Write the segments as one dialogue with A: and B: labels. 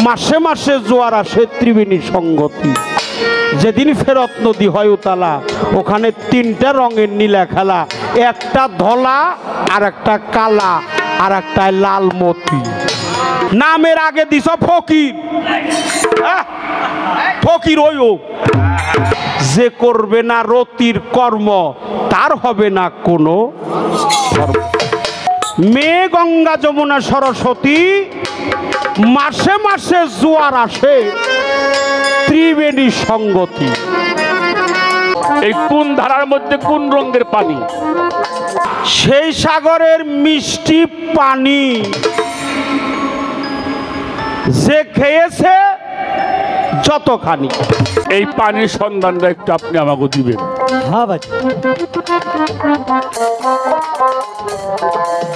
A: মাসে মাসে জোয়ার আসে ত্রিবেণী সঙ্গতি। যেদিন ফেরত নদী হয় উতালা, ওখানে তিনটা রঙের নীলা খেলা, একটা ধলা আর একটা কালা আর একটা লাল মতি। নামের আগে দিছ ফকির, ফকির ওই যে করবে না রতির কর্ম তার হবে না কোনো ধর্ম। মেয়ে গঙ্গা যমুনা সরস্বতী, মাসে মাসে জোয়ার আসে ত্রিবেণী সঙ্গতি।
B: এই কোন ধারার মধ্যে কোন রঙের পানি?
A: সেই সাগরের মিষ্টি পানি যে খেয়েছে যতখানি।
B: এই পানির সন্ধানটা একটু আপনি আমাকে দিবেন।
C: হ্যাঁ ভাই,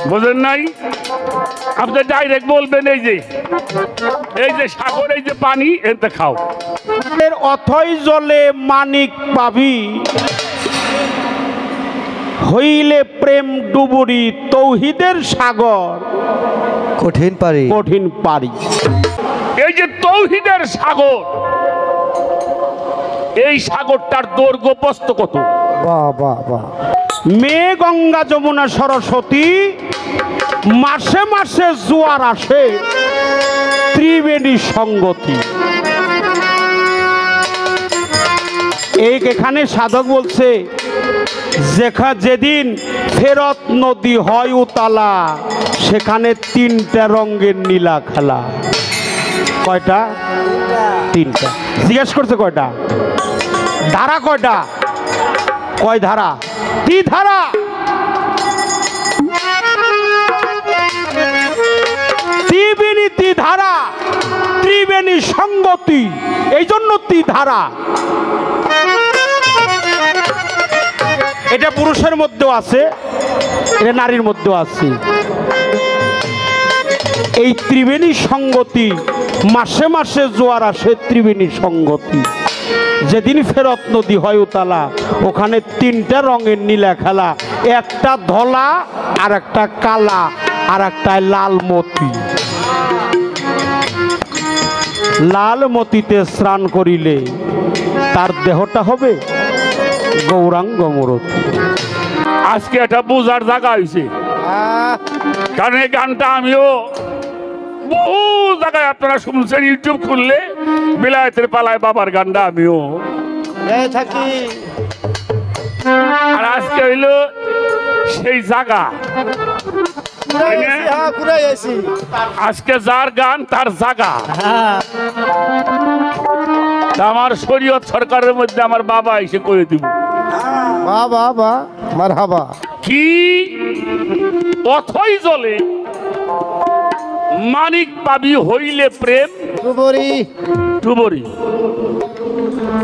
B: বুঝেন নাই? আপনি ডাইরেক্ট বলবেন এই যে সাগর, এই যে পানি, এতে খাও।
A: অথই জলে মানিক পাবি, হইলে প্রেম ডুবুরি তৌহিদের সাগর
C: কঠিন পারি
A: কঠিন পারি।
B: এই যে তৌহিদের সাগর, এই সাগরটার দৈর্ঘ্য প্রস্থ কত?
C: বাহ বাহ বাহ।
A: মেয়ে গঙ্গা যমুনা সরস্বতী, মাসে মাসে জোয়ার আসে ত্রিবেণী সঙ্গতি। এখানে সাধক বলছে যেদিন ফেরত নদী হয় উতালা, সেখানে তিনটা রঙের নীলা খেলা। কয়টা? তিনটা। জিজ্ঞেস করছে কয়টা? ধারা কয়টা? কয় ধারা? ধারা। ত্রিবেণী ধারা, ত্রিবেণী সঙ্গতি, এই জন্য ধারা। এটা পুরুষের মধ্যেও আছে, এটা নারীর মধ্যেও আছে। এই ত্রিবেণী সঙ্গতি, মাসে মাসে জোয়ার আসে ত্রিবেণী সঙ্গতি। যেদিন ফেরত নদী হয় উতালা, ওখানে তিনটা রঙের নীলা খেলা, একটা ধলা আর একটা কালা আর একটা লাল মতি। লাল মতিতে স্নান করিলে তার দেহটা হবে গৌরাঙ্গ মূরতি।
B: আজকে এটা বোঝার জায়গা হয়েছে, কারণ এই গানটা আমিও বহু জায়গায় আপনারা শুনছেন। ইউটিউব খুললে বিলায়েতের পালায় বাবার গানটা আমিও
C: থাকি।
B: আর আজকে হইল সেই জায়গা। আজকে যার গান তার জায়গা। আমার শরীয়ত সরকারের মধ্যে আমার বাবা এসে করে দিব
C: বাবা মারহাবা।
B: কি অথই জলে মানিক পাবি, হইলে প্রেম
C: ডুবুরি
B: ডুবুরি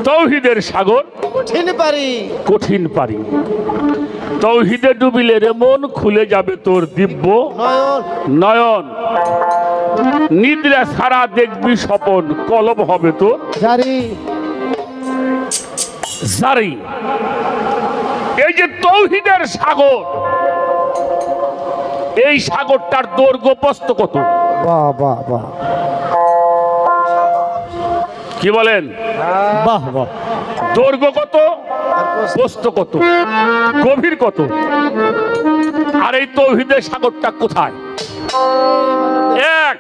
B: তৌহিদের সাগর
C: কঠিন পারি
B: কঠিন পারি। তৌহিদে ডুবিলে রে মন, খুলে যাবে তোর দিব্য নয়ন। নিদ্রা ছাড়া দেখবি স্বপন, কলম হবে তোর
C: জারি
B: জারি। এই যে তৌহিদের সাগর, এই সাগরটার দৈর্ঘ্য প্রস্থ কত?
C: বাহ বাহ বাহ।
B: কি বলেন?
C: বাহ বাহ।
B: দৈর্ঘ্য কত, প্রস্থ কত, গভীর কত? আর এই তৌহিদের সাগরটা কোথায়? এক,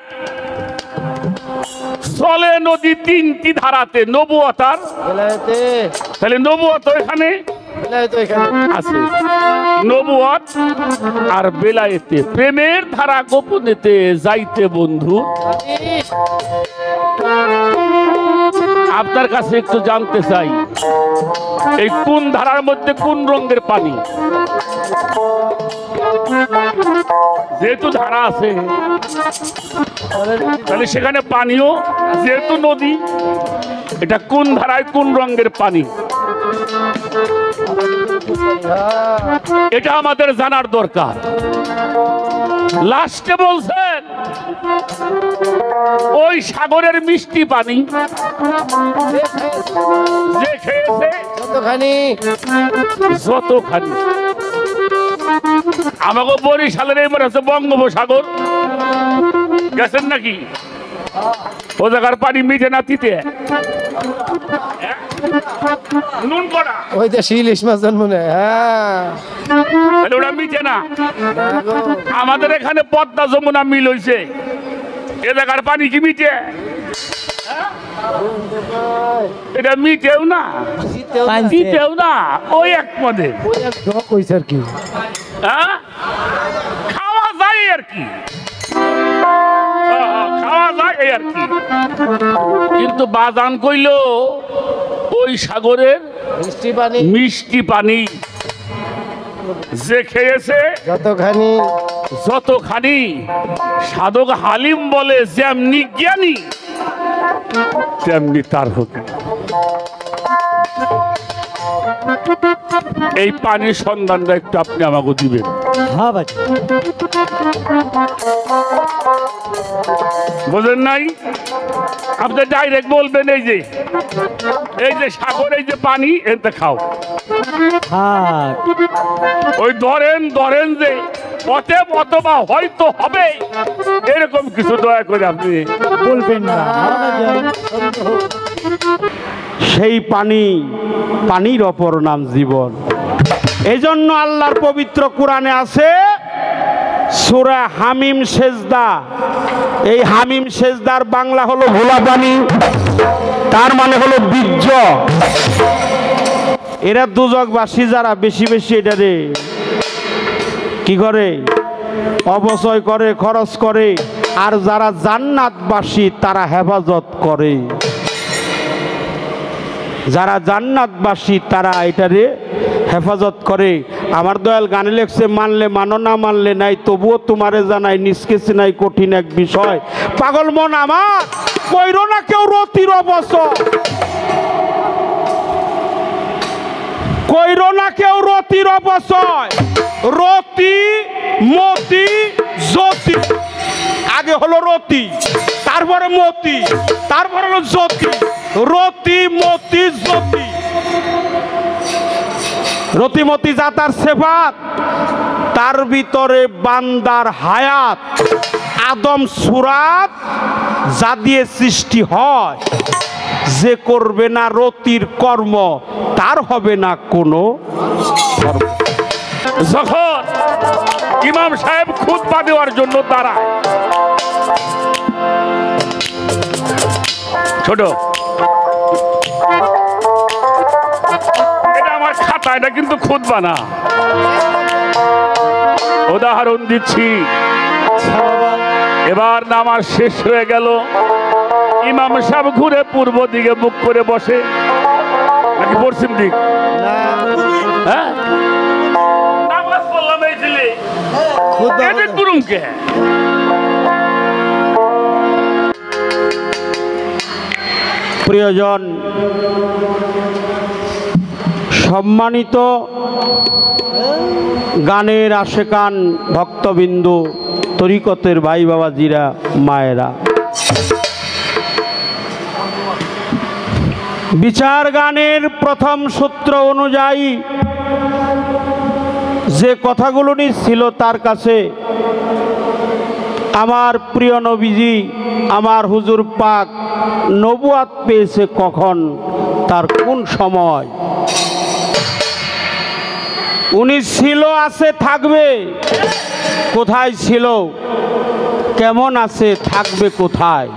B: চলে নদী তিনটি ধারাতে, নবুয়ত আর তাহলে নবুয়ত এখানে আছে, নবুয়ত আর বেলায়েতে। প্রেমের ধারা গোপনেতে যাইতে বন্ধু। আপনার কাছে একটু জানতে চাই, এই কোন ধারার মধ্যে কোন রঙের পানি? যেহেতু ধারা আছে, তাহলে সেখানে পানিও যেহেতু নদী, এটা কোন ধারায় কোন রঙের পানি? এটা আমাদের জানার দরকার। লাস্টে বলছেন ওই সাগরের মিষ্টি পানি যে খেয়েছে যতখানি। আমাকে বরিশালের এবার আছে বঙ্গোপসাগর, গেছেন নাকি? ও জায়গার পানি মিটে না তিতে নুন করা
C: ওই দেশে ইলিশ মাছ জন্ম নেয়, হ্যাঁ।
B: তাহলে ওটা মিটে না। আমাদের এখানে পদ্মা যমুনা মিল হইছে, এ জায়গার পানি কি মিটে? এটা মিটেও না, মিটেও না, ওই এক পদে
C: ওই এক ঢোক হইছে আর কি।
B: হ্যাঁ, খাওয়া যায় আর কি, খাওয়া যায় এই আর কি। কিন্তু বাজান কইল ওই সাগরের
C: মিষ্টি পানি
B: মিষ্টি পানি যে খেয়েছে যতখানি সাধক হালিম বলে যেমনি জ্ঞানী তেমনি তার হতে। এই পানির সন্ধানটা একটু আপনি আমাকে দিবেন।
C: হ্যাঁ ভাই,
B: বোঝেন নাই? আপনি ডাইরেক্ট বলবেন এই যে সাগর, এই যে পানি, এতে খাও।
C: হ্যাঁ
B: ওই ধরেন যে অতএব অথবা হয়তো হবে, এরকম কিছু দয়া করে আপনি
C: বলবেন না।
A: সেই পানির অপর নাম জীবন। এই জন্য আল্লাহর পবিত্র কোরআনে আছে সূরা হামিম সেজদা। এই হামিম সেজদার বাংলা হলো ভোলা পানি, তার মানে হলো বীর্য। এরা দুজকবাসী যারা বেশি বেশি এটারে কি করে, অপচয় করে, খরচ করে, আর যারা জান্নাতবাসী তারা হেফাজত করে। যারা জান্নাতবাসী তারা এটারে হেফাজত করে। আমার দয়াল গানে লেখছে, মানলে মানো না মানলে নাই, তবুও তোমারে জানাই নিষ্কেছে নাই কঠিন এক বিষয়। পাগল মন আমার, কইরো না কেউ রতির অপচয়, কইরো না কেউ রতির অপচয়। রতি, মতি, জ্যোতি। আগে হলো রতি, তারপরে মতি, তারপরে হলো জ্যোতি। রতি, মতি, জ্যোতি। রতিমতি জাতার সেফাত, তার ভিতরে বান্দার হায়াত, আদম সুরাত যা দিয়ে সৃষ্টি হয়। যে করবে না রতির কর্ম তার হবে না কোনো কর্ম।
B: যখন ইমাম সাহেব খুতবা দেওয়ার জন্য দাঁড়ায়, ছোট এটা আমার খাতা, এটা কিন্তু খুতবা না, উদাহরণ দিচ্ছি। এবার নামাজ শেষ হয়ে গেল, ইমাম সাহেব ঘুরে পূর্ব দিকে মুখ করে বসে, নাকি পশ্চিম দিক? হ্যাঁ, নামাজ পড়লাম এই ছেলে এদের গুরুমকে।
A: প্রিয়জন, সম্মানিত গানের আশেকান ভক্তবিন্দু, তরিকতের ভাই বাবাজিরা, মায়েরা, বিচার গানের প্রথম সূত্র অনুযায়ী যে কথাগুলো ছিল তার কাছে আমার প্রিয় নবীজি, আমার হুজুর পাক নবুয়াত পেয়েছে কখন, তার কোন সময় উনি ছিল, আছে, থাকবে, কোথায় ছিল, কেমন আছে, থাকবে কোথায়।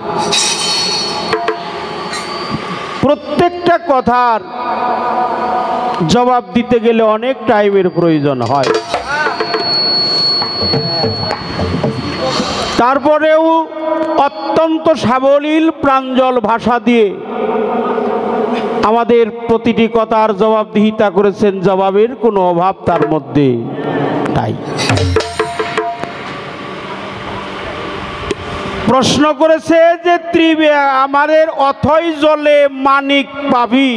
A: প্রত্যেকটা কথার জবাব দিতে গেলে অনেক টাইমের প্রয়োজন হয়। তারপরেও অত্যন্ত সাবলীল প্রাঞ্জল ভাষা দিয়ে আমাদের প্রতিটি কথার জবাবদিহিতা করেছেন, জবাবের কোনো অভাব তার মধ্যে নাই। প্রশ্ন করেছে যে ত্রিবে আমাদের অথই জলে মানিক পাবি,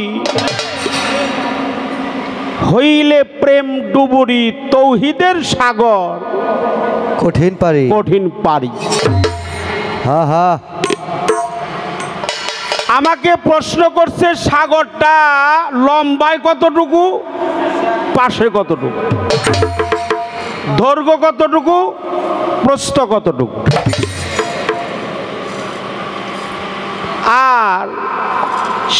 A: হইলে প্রেম ডুবুরি তৌহিদের সাগর
C: কঠিন পারি,
A: কঠিন পারি।
C: হ্যাঁ হ্যাঁ,
A: আমাকে প্রশ্ন করছে সাগরটা লম্বায় কতটুকু, পাশে কতটুকু, দৈর্ঘ্য কতটুকু, প্রস্থ কতটুকু। আর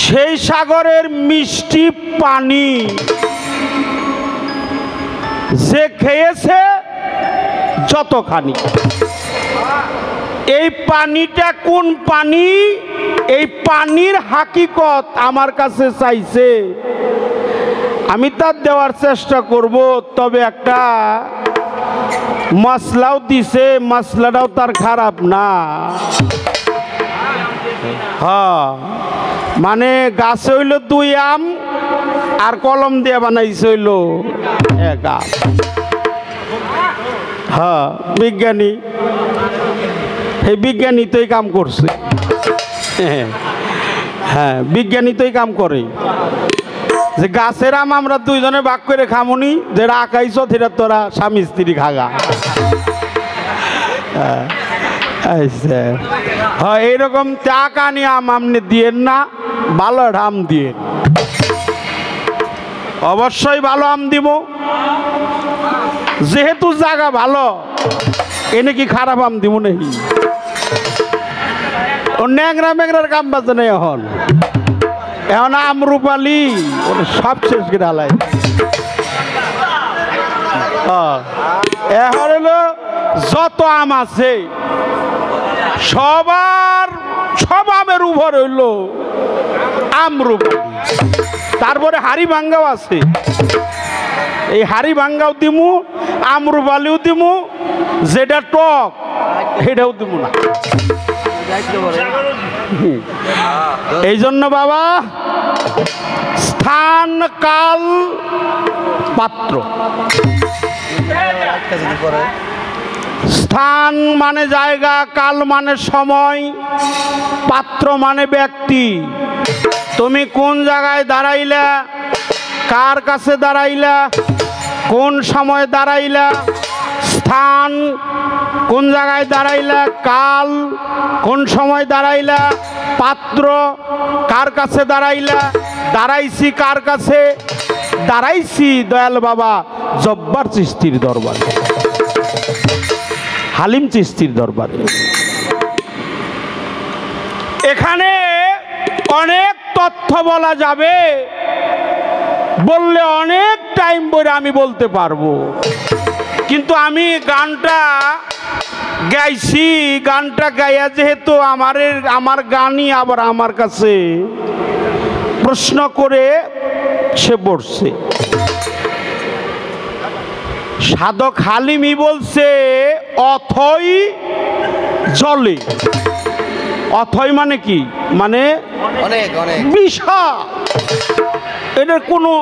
A: সেই সাগরের মিষ্টি পানি যে খেয়েছে যতখানি, এই পানিটা কোন পানি, এই পানির হাকিকত আমার কাছে চাইছে, আমি তার দেওয়ার চেষ্টা করব। তবে একটা মশলাও দিছে, মশলাটাও তার খারাপ না। হ্যাঁ, মানে গাছে হইল 2 আম আর কলম দিয়ে বানাইছে হইল 1 আম। হ্যাঁ, বিজ্ঞানী, এই বিজ্ঞানী তোই কাম করছে। হ্যাঁ, বিজ্ঞানী তোই কাম করে যে গাছের আম আমরা 2 জনে ভাগ করে খামুনি, যেটা আঁকাইছ সেটা তোরা স্বামী স্ত্রী খাগা। হ্যাঁ, এইরকম টাকানি আম আপনি দিয়েন না, ভালো আম দিয়ে, অবশ্যই ভালো আম দিব, যেহেতু জায়গা ভালো, এনে কি খারাপ আম দিব নাকি? ও ন্যাংরা মেংরার কাম বাজে না। এখন আমরুপালি সব শেষ করে আলাই। এখন হলো যত আম আছে সব আমের উপর হইল আমরুপালি। তারপরে হাড়ি ভাঙ্গাও আছে, এই হাড়ি ভাঙ্গাও দিমু, আমরুপালিও দিমু, যেটা টক সেটাও দিমু না। এই জন্য বাবা, স্থান কাল পাত্র, স্থান মানে জায়গা, কাল মানে সময়, পাত্র মানে ব্যক্তি। তুমি কোন জায়গায় দাঁড়াইলা, কার কাছে দাঁড়াইলা, কোন সময় দাঁড়াইলা, স্থান কোন জায়গায় দাঁড়াইলা, কাল কোন সময় দাঁড়াইলা, পাত্র কার কাছে দাঁড়াইলা, দাঁড়াইছি কার কাছে, দাঁড়াইছি দয়াল বাবা জব্বার চিস্তির দরবারে, হালিম চিস্তির দরবারে। এখানে অনেক তথ্য বলা যাবে, বললে অনেক টাইম ধরে আমি বলতে পারবো, কিন্তু আমি গানটা গাইছি, গানটা গাইয়া যেহেতু আমার গানই আবার আমার কাছে প্রশ্ন করে সে বসছে। সাধক হালিমই বলছে অথই জলে। অথই মানে কি? মানে বিশাল, এটার কোনো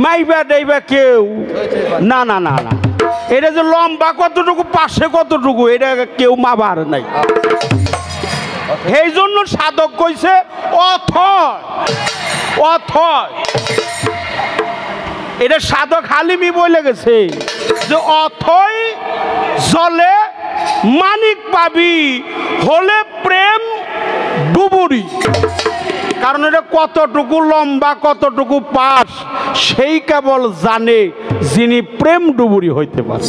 A: মাইবা ডাইবা কেউ না না না না, এটা যে লম্বা কতটুকু, পাশে কতটুকু, এটা কেউ মাবার নাই। এই জন্য সাধক কইছে অথয়, অথয়। এটা সাধক হালিমই বলে গেছে যে অথই জলে মানিক পাবি, হলে প্রেম ডুবুরি। কারণ এটা কতটুকু লম্বা, কতটুকু পাশ, সেই কেবল জানে যিনি প্রেম ডুবুরি হইতে পারে।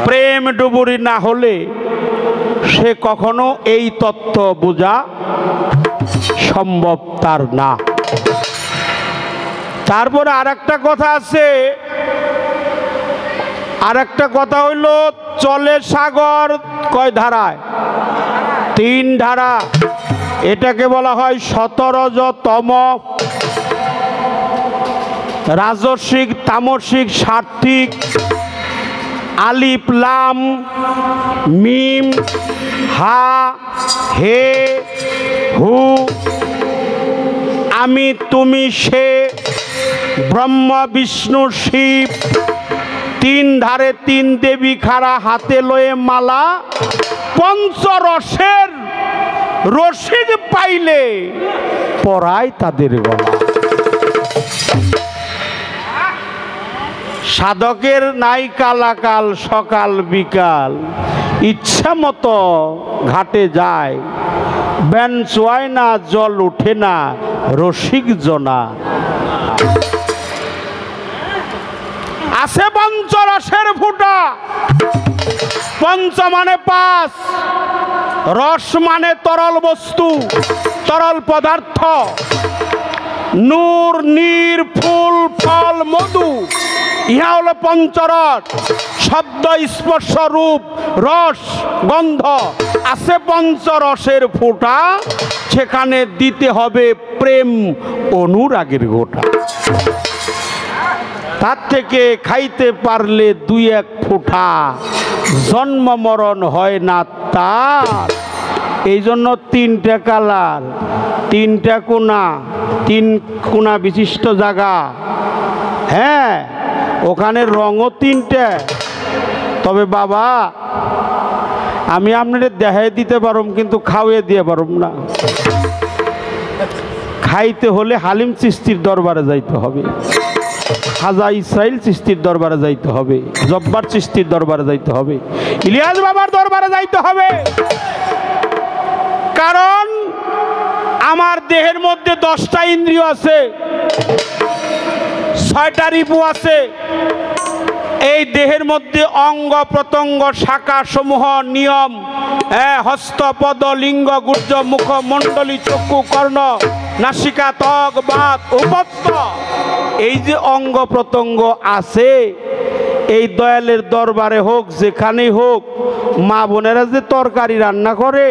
A: প্রেম ডুবুরি না হলে সে কখনো এই তত্ত্ব বোঝা সম্ভব তার না। তারপরে আরেকটা কথা আছে, আরেকটা কথা হইল চলে সাগর কয় ধারায়? 3 ধারা। এটাকে বলা হয় 17তম, রাজসিক, তামসিক, সাত্ত্বিক, আলিফ লাম মিম হা হে হু, আমি তুমি সে, ব্রহ্ম বিষ্ণু শিব। 3 ধারে 3 দেবী খাড়া, হাতে লয়ে মালা, পঞ্চরসের রসিক পাইলে পরায় তাদের গলা। সাধকের নাই কালাকাল, সকাল বিকাল, ইচ্ছা মতো ঘাটে যায়, ব্যান চোয় না, জল উঠে না, রসিক জনা। আছে পঞ্চরসের ফুটা, পঞ্চ মানে পাঁচ, রস মানে তরল বস্তু, তরল পদার্থ, নূর, নীর, ফুল, ফল, মধু, ইহা হলো পঞ্চরস। শব্দ, স্পর্শ, রূপ, রস, গন্ধ, আছে পঞ্চরসের ফোঁটা, সেখানে দিতে হবে প্রেম অনুরাগের গোটা। তার থেকে খাইতে পারলে দুই এক ফোঁটা, জন্ম মরণ হয় না তার। এই জন্য তিনটা কালার, তিনটা কোনা, তিন কোনা বিশিষ্ট জায়গা। হ্যাঁ, ওখানে রঙও তিনটা। তবে বাবা, আমি আপনাদের দেখাই দিতে পারম, কিন্তু খাওয়াই দিয়ে পারম না। খাইতে হলে হালিম চিস্তির দরবারে যাইতে হবে, খাজা ইসরাইল চিস্তির দরবারে যাইতে হবে, জব্বার চিস্তির দরবারে যাইতে হবে, ইলিয়াস বাবার দরবারে যাইতে হবে। কারণ আমার দেহের মধ্যে 10টা ইন্দ্রিয় আছে, 6টা রিপু আছে। এই দেহের মধ্যে অঙ্গ প্রত্যঙ্গ শাখা সমূহ নিয়ম, হস্ত, পদ, লিঙ্গ, গুর্জ, মুখ মণ্ডলী, চক্ষু, কর্ণ, নাসিকা, ত্বক, বাত, উপস্থ, এই যে অঙ্গ প্রত্যঙ্গ আছে, এই দয়ালের দরবারে হোক যেখানেই হোক, মা বোনেরা যে তরকারি রান্না করে,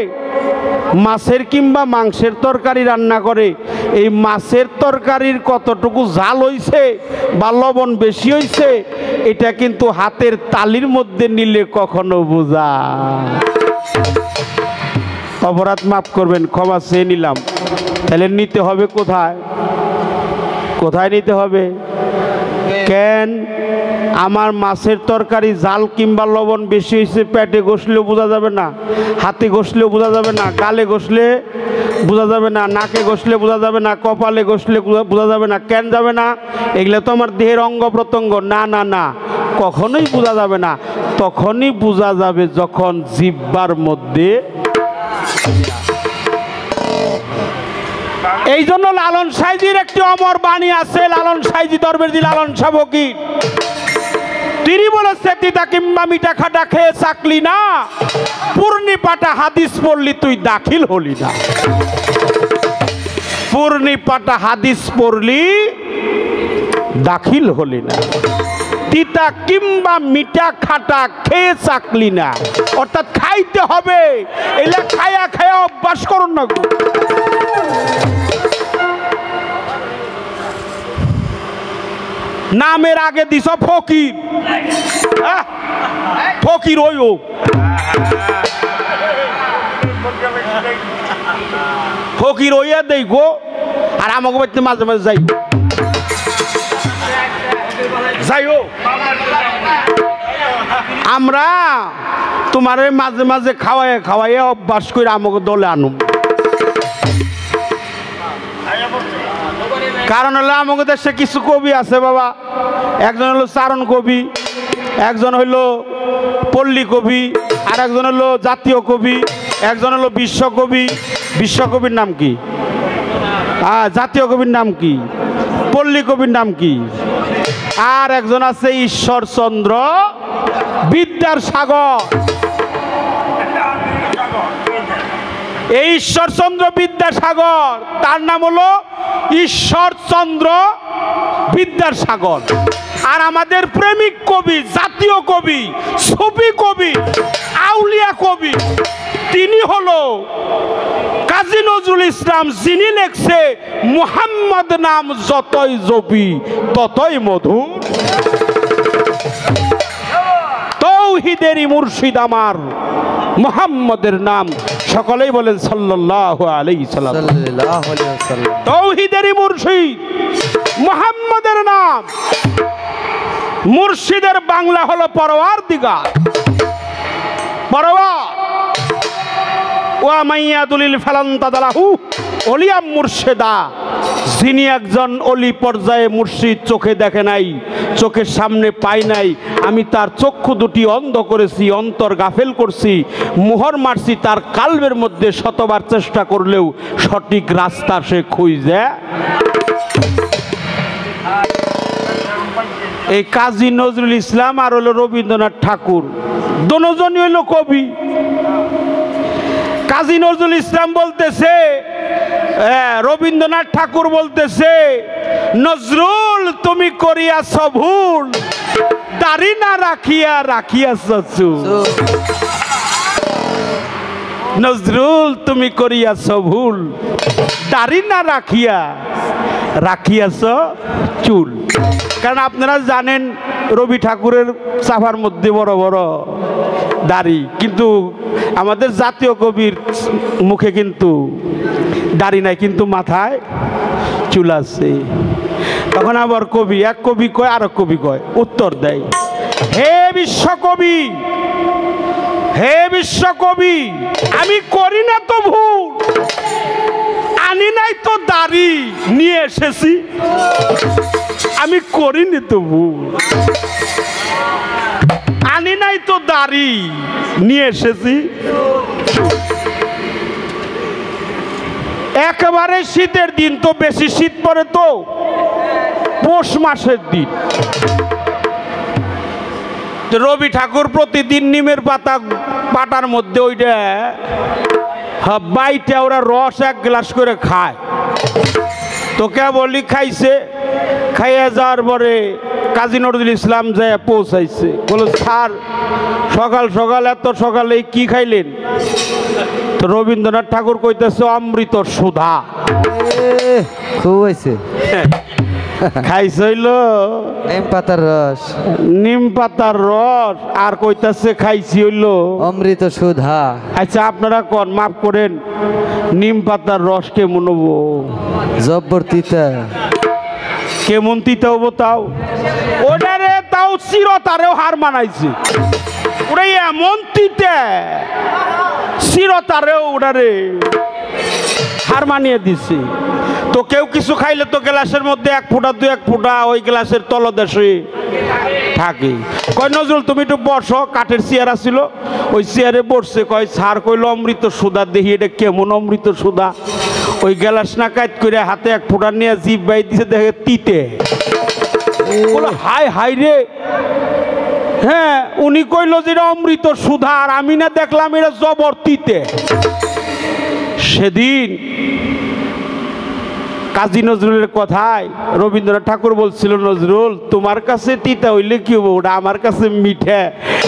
A: মাছের কিংবা মাংসের তরকারি রান্না করে, এই মাছের তরকারির কতটুকু ঝাল হইছে বা লবণ বেশি হইছে, এটা কিন্তু হাতের তালির মধ্যে নিলে কখনো বোঝা। অপরাধ মাফ করবেন, ক্ষমা চেয়ে নিলাম। তাহলে নিতে হবে কোথায়? কোথায় নিতে হবে? কেন আমার মাছের তরকারি জাল কিংবা লবণ বেশি হয়েছে, পেটে ঘষলেও বোঝা যাবে না, হাতে ঘষলেও বোঝা যাবে না, গালে ঘষলে বোঝা যাবে না, নাকে ঘষলে বোঝা যাবে না, কপালে ঘষলে বোঝা যাবে না। কেন যাবে না? এগুলো তো আমার দেহের অঙ্গ প্রত্যঙ্গ। না না না, কখনোই বোঝা যাবে না। তখনই বোঝা যাবে যখন জিহ্বার মধ্যে। এই জন্য লালন সাইজির একটি অমর বাণী আছে, লালন সাইজি দরবেশী লালন শাহ ফকির, তিনি বলেছে, তিতা কিংবা মিঠা খাটা খেয়ে চাকলি না, পূর্ণি পাটা হাদিস পড়লি তুই দাখিল হলি না। পূর্ণি পাটা হাদিস পড়লি দাখিল হলি না। তিতা কিংবা মিঠা খাটা খেয়ে চাকলি না, অর্থাৎ খাইতে হবে। এলা খায়া খায়া অভ্যাস করুন না। নামের আগে দিস ফকির, ফকির ওই ও ফকির ওইয়া দেই গো। আর আমাকে বাড়িতে মাঝে মাঝে যাই যাইও, আমরা তোমার মাঝে মাঝে খাওয়াইয়া খাওয়াইয়া অভ্যাস করে আমাকে দলে আনুম। কারণ হলো আমাদের দেশে কিছু কবি আছে বাবা, একজন হলো চারণ কবি, একজন হইল পল্লী কবি, আর একজন হলো জাতীয় কবি, একজন হলো বিশ্বকবি। বিশ্বকবির নাম কি? জাতীয় কবির নাম কি? পল্লী কবির নাম কি? আর একজন আছে ঈশ্বরচন্দ্র বিদ্যাসাগর। এই ঈশ্বরচন্দ্র বিদ্যাসাগর, তার নাম হলো ঈশ্বরচন্দ্র বিদ্যাসাগর। আর আমাদের প্রেমিক কবি, জাতীয় কবি, সুফি কবি, আউলিয়া কবি, তিনি হলো কাজী নজরুল ইসলাম, যিনি লেখছে মুহাম্মদ নাম যতই জপি ততই মধুর। তৌহিদেরই মুর্শিদ আমার মুহাম্মদের নাম, সকলেই বলেন সাল্লাল্লাহু আলাইহি সাল্লাম। তৌহিদেরই মুর্শিদ মুহাম্মদের নাম। মুর্শিদের বাংলা হলো পরওয়ারদিগার, পরওয়ার। ওয়া মাইয়াদুলিল ফালান্তাদালাহু ওলিয়া মুর্শিদা, যিনি একজন অলি পর্যায়ে মুর্শিদ চোখে দেখে নাই, চোখের সামনে পাই নাই, আমি তার চক্ষু দুটি অন্ধ করেছি, অন্তর গাফেল করছি, মোহর মারছি তার কালবের মধ্যে, শতবার চেষ্টা করলেও সঠিক রাস্তা সে খুঁজে। এই কাজী নজরুল ইসলাম আর হলো রবীন্দ্রনাথ ঠাকুর, দুজনই হইল কবি। কাজী নজরুল ইসলাম বলতেছে, রবীন্দ্রনাথ ঠাকুর বলতেছে, নজরুল তুমি করিয়াছ ভুল, দাড়ি না রাখিয়া রাখিয়াছ চুল। নজরুল তুমি করিয়াছ ভুল, দাড়ি না রাখিয়া রাখিয়াছ চুল। কারণ আপনারা জানেন রবি ঠাকুরের চাপার মধ্যে বড় বড় দাড়ি, কিন্তু আমাদের জাতীয় কবির মুখে কিন্তু দাড়ি নাই, কিন্তু মাথায় চুল আছে। তখন আবার কবি, এক কবি কয় আর এক কবি কয়, উত্তর দেয়, হে বিশ্বকবি, হে বিশ্বকবি, আমি করি না তো ভুল, আনি নাই তো দাড়ি নিয়ে এসেছি, আমি করিনি তো ভুল, আনি নাই তো দাড়ি নিয়ে এসেছি। একেবারে শীতের দিন, তো বেশি শীত পড়ে তো পৌষ মাসের দিন। রবি ঠাকুর প্রতিদিন নিমের পাতার মধ্যে ওইটা বাইটা ওরা রস এক গ্লাস করে খায়। তো কে বলি খাইছে, খাইয়া যাওয়ার পরে কাজী নজরুল ইসলাম যায় পৌঁছাইছে, বলো স্যার সকাল সকাল এত সকালে কি খাইলেন? তো রবীন্দ্রনাথ ঠাকুর কইতেছে অমৃত সুধা।
C: খুব হয়েছে,
A: খাইছিল
C: নিম পাতার রস,
A: নিম পাতার রস, আর কইতাছে খাইছি হইল
C: অমৃত সুধা।
A: আচ্ছা আপনারা কোন, মাফ করেন, নিম পাতার রস কেমন হবো?
C: জব্বর তিতা।
A: কেমন তিতা হবো তাও? ওটারে তাও চিরতারেও হার মানাইছে, ওটাই এমন তিতা চিরতারেও ওটারে হার মানিয়ে দিছে। তো কেউ কিছু খাইলে তো গ্লাসের মধ্যে এক ফোঁটা দু এক ফোঁটা ওই গ্লাসের তলদেশে থাকে। কয় নজরুল তুমি একটু বসো, কাঠের চেয়ার আসছিল, ওই চেয়ারে বসছে। কয় স্যার কইল অমৃত সুধা, দেখি এটা কেমন অমৃত সুধা। ওই গ্লাস না কাট করে হাতে এক ফোঁটা নিয়ে জিভ বাই দিছে, দেখে তিতে। হাই হাই রে, হ্যাঁ উনি কইল যে এটা অমৃত সুধা, আর আমি না দেখলাম এটা জবর তিতে। সেদিন কাজী নজরুলের কথায় রবীন্দ্রনাথ ঠাকুর বলছিল, নজরুল তোমার কাছে তিতা হইলে কি হবো, ওটা আমার কাছে মিঠে,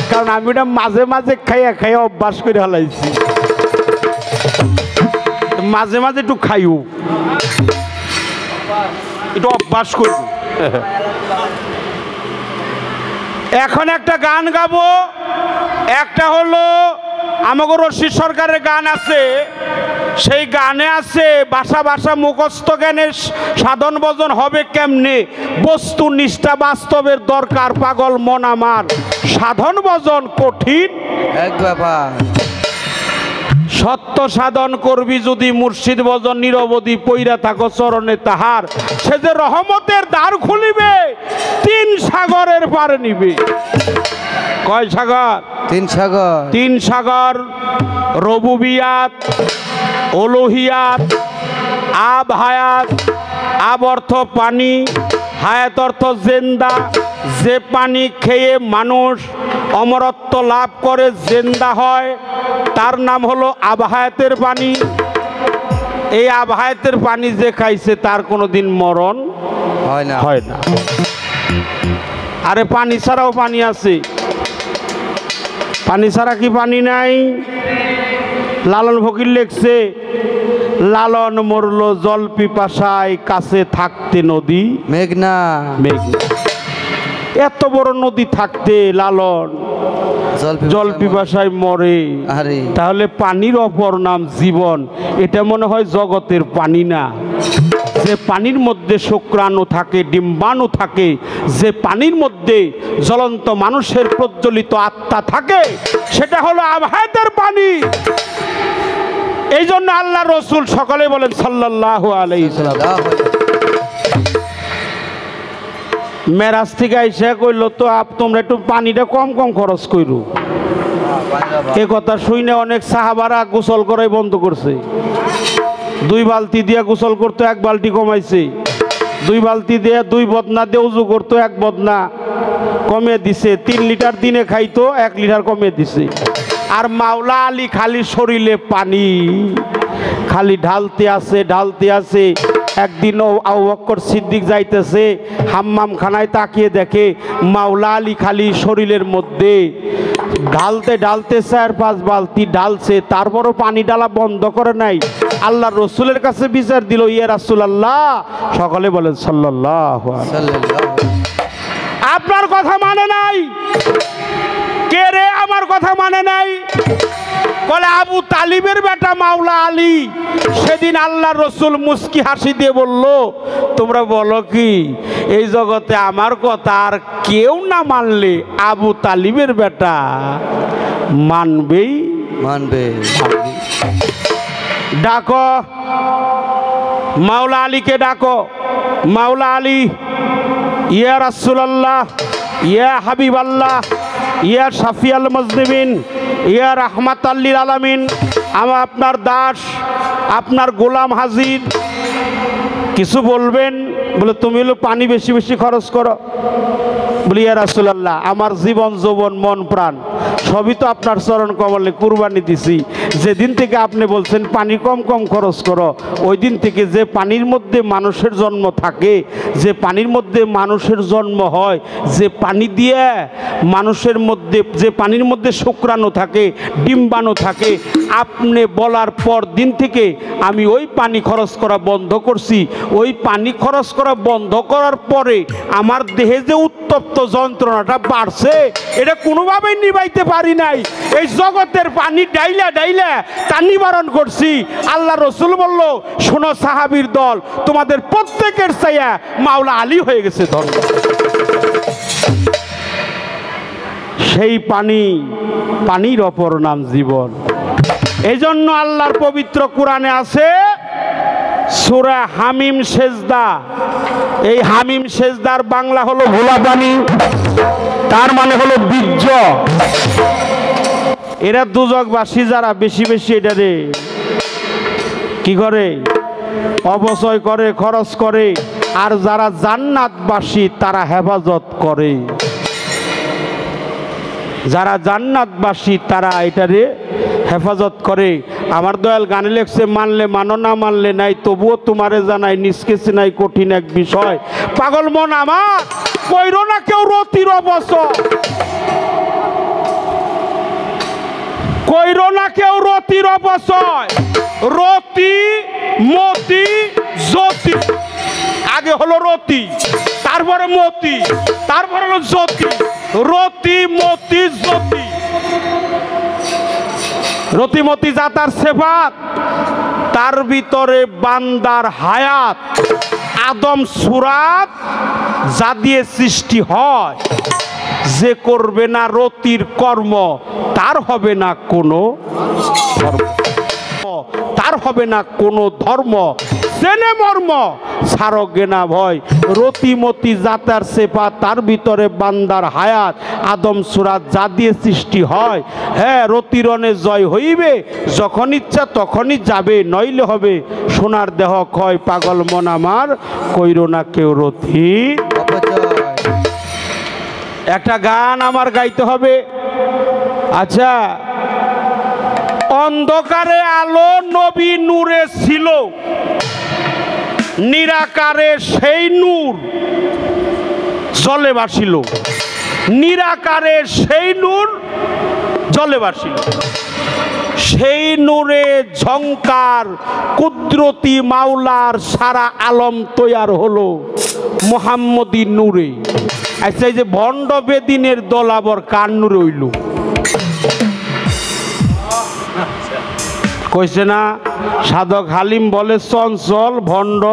A: কারণ আমি ওটা মাঝে মাঝে খাইয়া খাইয়া অভ্যাস করে হালাইছি, মাঝে মাঝে একটু খাইও, একটু অভ্যাস করব। এখন একটা গান গাবো, একটা হলো আমাকে রশিদ সরকারের গান আছে, সেই গানে আছে ভাষা ভাষা মুখস্থ জ্ঞানের সাধন ভজন হবে কেমনে, বস্তু নিষ্ঠা বাস্তবের দরকার পাগল মন আমার, সাধন ভজন কঠিন
C: এক ব্যাপার।
A: সত্য সাধন করবি যদি মুর্শিদ ভজন নিরবধি পইরা থাকো চরণে তাহার, সে যে রহমতের দ্বার খুলিবে তিন সাগরের পার নিবে। কয় সাগর?
C: তিন সাগর।
A: তিন সাগর, রবুবিয়াত, ওলোহিয়াত, আব হায়াত। আব অর্থ পানি, হায়াত অর্থ জেন্দা। যে পানি খেয়ে মানুষ অমরত্ব লাভ করে জেন্দা হয়, তার নাম হলো আবহায়াতের পানি। এই আবহায়াতের পানি যে খাইছে তার কোনোদিন মরণ
C: হয় না,
A: হয় না। আরে পানি ছাড়াও পানি আছে, পানি ছাড়া কি পানি নাই? লালন ফকির লেখছে, লালন মরল জল পিপাসায়, কাছে থাকতে নদী
C: মেঘনা।
A: মেঘনা। এত বড় নদী থাকতে লালন জল পিপাসায় মরে, তাহলে পানির অপর নাম জীবন। এটা মনে হয় জগতের পানি না। যে পানির মধ্যে শুক্রাণু থাকে, ডিম্বাণু থাকে, যে পানির মধ্যে জ্বলন্ত মানুষের প্রজ্বলিত আত্মা থাকে, সেটা হলো আবহায়াতের পানি। এই জন্য আল্লাহ রসুল সকলে বলেন সাল্লাল্লাহু আলাইহি সাল্লাম, মেরাজ থেকে আইসা কইল তো তোমরা একটু পানিটা কম কম খরচ করো। এ কথা শুনে অনেক সাহাবারা গোসল করাই বন্ধ করছে। 2 বালতি দিয়া গোসল করতো, 1 বালতি কমাইছে। 2 বালতি দিয়ে 2 বদনা দিয়ে উজু করতো, 1 বদনা কমে দিছে, 3 লিটার দিনে খাইতো, 1 লিটার কমে দিছে। আর মাওলা আলী খালি শরীরে পানি খালি ঢালতে আছে। একদিন আবু বকর সিদ্দিক যাইতেছে হাম্মাম খানায়, তাকিয়ে দেখে মাওলা আলী খালি শরীরের মধ্যে ঢালতে 4-5 বালতি ঢালছে, তারপরও পানি ঢালা বন্ধ করে নাই। আল্লাহ রসুলের কাছে বিচার দিল, ইয়া রাসূলুল্লাহ, সকলে বলেন সাল্লাল্লাহু আলাইহি। আপনার কথা মানে নাই। কে রে আমার কথা মানে নাই? বলে আবু তালিবের বেটা মাওলা আলী। সেদিন আল্লাহ রসুল মুস্কি হাসি দিয়ে বলল, তোমরা বলো কি এই জগতে আমার কথা আর কেউ না মানলে আবু তালিবের বেটা মানবে। ডাকো মাওলা আলীকে, ডাকো মাওলা আলী। ইয়া রাসূলুল্লাহ, ইয়া হাবিবাল্লাহ, ইয়া শাফিয়াল মুজনিবিন, ইয়া রাহমাতাল লিল আলামিন, আমি আপনার দাস, আপনার গোলাম হাজির, কিছু বলবেন? বলে তুমি হলো পানি বেশি বেশি খরচ করো। বলি ইয়া রাসূলুল্লাহ, আমার জীবন যৌবন মন প্রাণ সবই তো আপনার চরণ কমলে কুরবানি দিছি। যেদিন থেকে আপনি বলছেন পানি কম কম খরচ করো, ওই দিন থেকে যে পানির মধ্যে মানুষের জন্ম থাকে, যে পানির মধ্যে মানুষের জন্ম হয়, যে পানি দিয়ে মানুষের মধ্যে, যে পানির মধ্যে শুক্রাণু থাকে, ডিম্বাণু থাকে, আপনি বলার পর দিন থেকে আমি ওই পানি খরচ করা বন্ধ করছি। ওই পানি খরচ করা বন্ধ করার পরে আমার দেহে যে উত্তপ্ত যন্ত্রণাটা বাড়ছে, এটা কোনোভাবেই নিবাইতে পারি নাই। এই জগতের পানি ডাইলা তা নিবারণ করছি। আল্লাহ রসুল বলল, শোনো সাহাবীর দল, তোমাদের প্রত্যেকের চাইয়া মাওলা আলী হয়ে গেছে ধন্য। সেই পানির অপর নাম জীবন। এই জন্য আল্লাহর পবিত্র কোরআনে আছে সূরা হামিম সেজদা। এই হামিম সেজদার বাংলা হলো ভোলা পানি, তার মানে হলো বীর্য। এরা দুজকবাসী যারা বেশি বেশি এটারে কি করে, অপচয় করে, খরচ করে। আর যারা জান্নাতবাসী তারা হেফাজত করে। যারা জান্নাতবাসী তারা এটারে হেফাজত করে। আমার দয়াল গানে লেখছে, মানলে মানো না মানলে নাই, তবুও তোমারে জানাই নিষ্কে চিনাই কঠিন এক বিষয়। পাগল মন আমার, কইরো না কেউ রতির অপচয়, কইরো না কেউ রতির অপচয়। রতি, মতি, জ্যোতি। আগে হলো রতি, তারপরে মতি, তারপরে হলো জ্যোতি। রতি, মতি, জ্যোতি। রতিমতি জাতার সেফাত, তার ভিতরে বান্দার হায়াত, আদম সুরাত যা দিয়ে সৃষ্টি হয়। যে করবে না রতির কর্ম তার হবে না কোনো ধর্ম, তার হবে না কোনো ধর্ম। জেনে মর্ম ছাড়গে না ভয়। রতিমতি জাতার সেফা, তার ভিতরে বান্দার হায়াত, আদম সুরাত যা দিয়ে সৃষ্টি হয়। হ্যাঁ, রতিরণে জয় হইবে, যখন ইচ্ছা তখনই যাবে, নইলে হবে সোনার দেহ ক্ষয়। পাগল মন আমার, কইরো না কেউ রতি। একটা গান আমার গাইতে হবে। আচ্ছা, অন্ধকারে আলো নবী নূরে ছিল, নিরাকারে সেই নূর জলে ভাসিল। নিরাকারে সেই নূর জলে ভাসিল। সেই নূরে ঝংকার কুদরতি মাওলার সারা আলম তৈয়ার হলো মুহাম্মদী নূরে। আচ্ছা, এই যে ভণ্ড বেদিনের দল আবার কার নূরে হইল? কইছে না, সাধক হালিম বলে চঞ্চল, ভণ্ড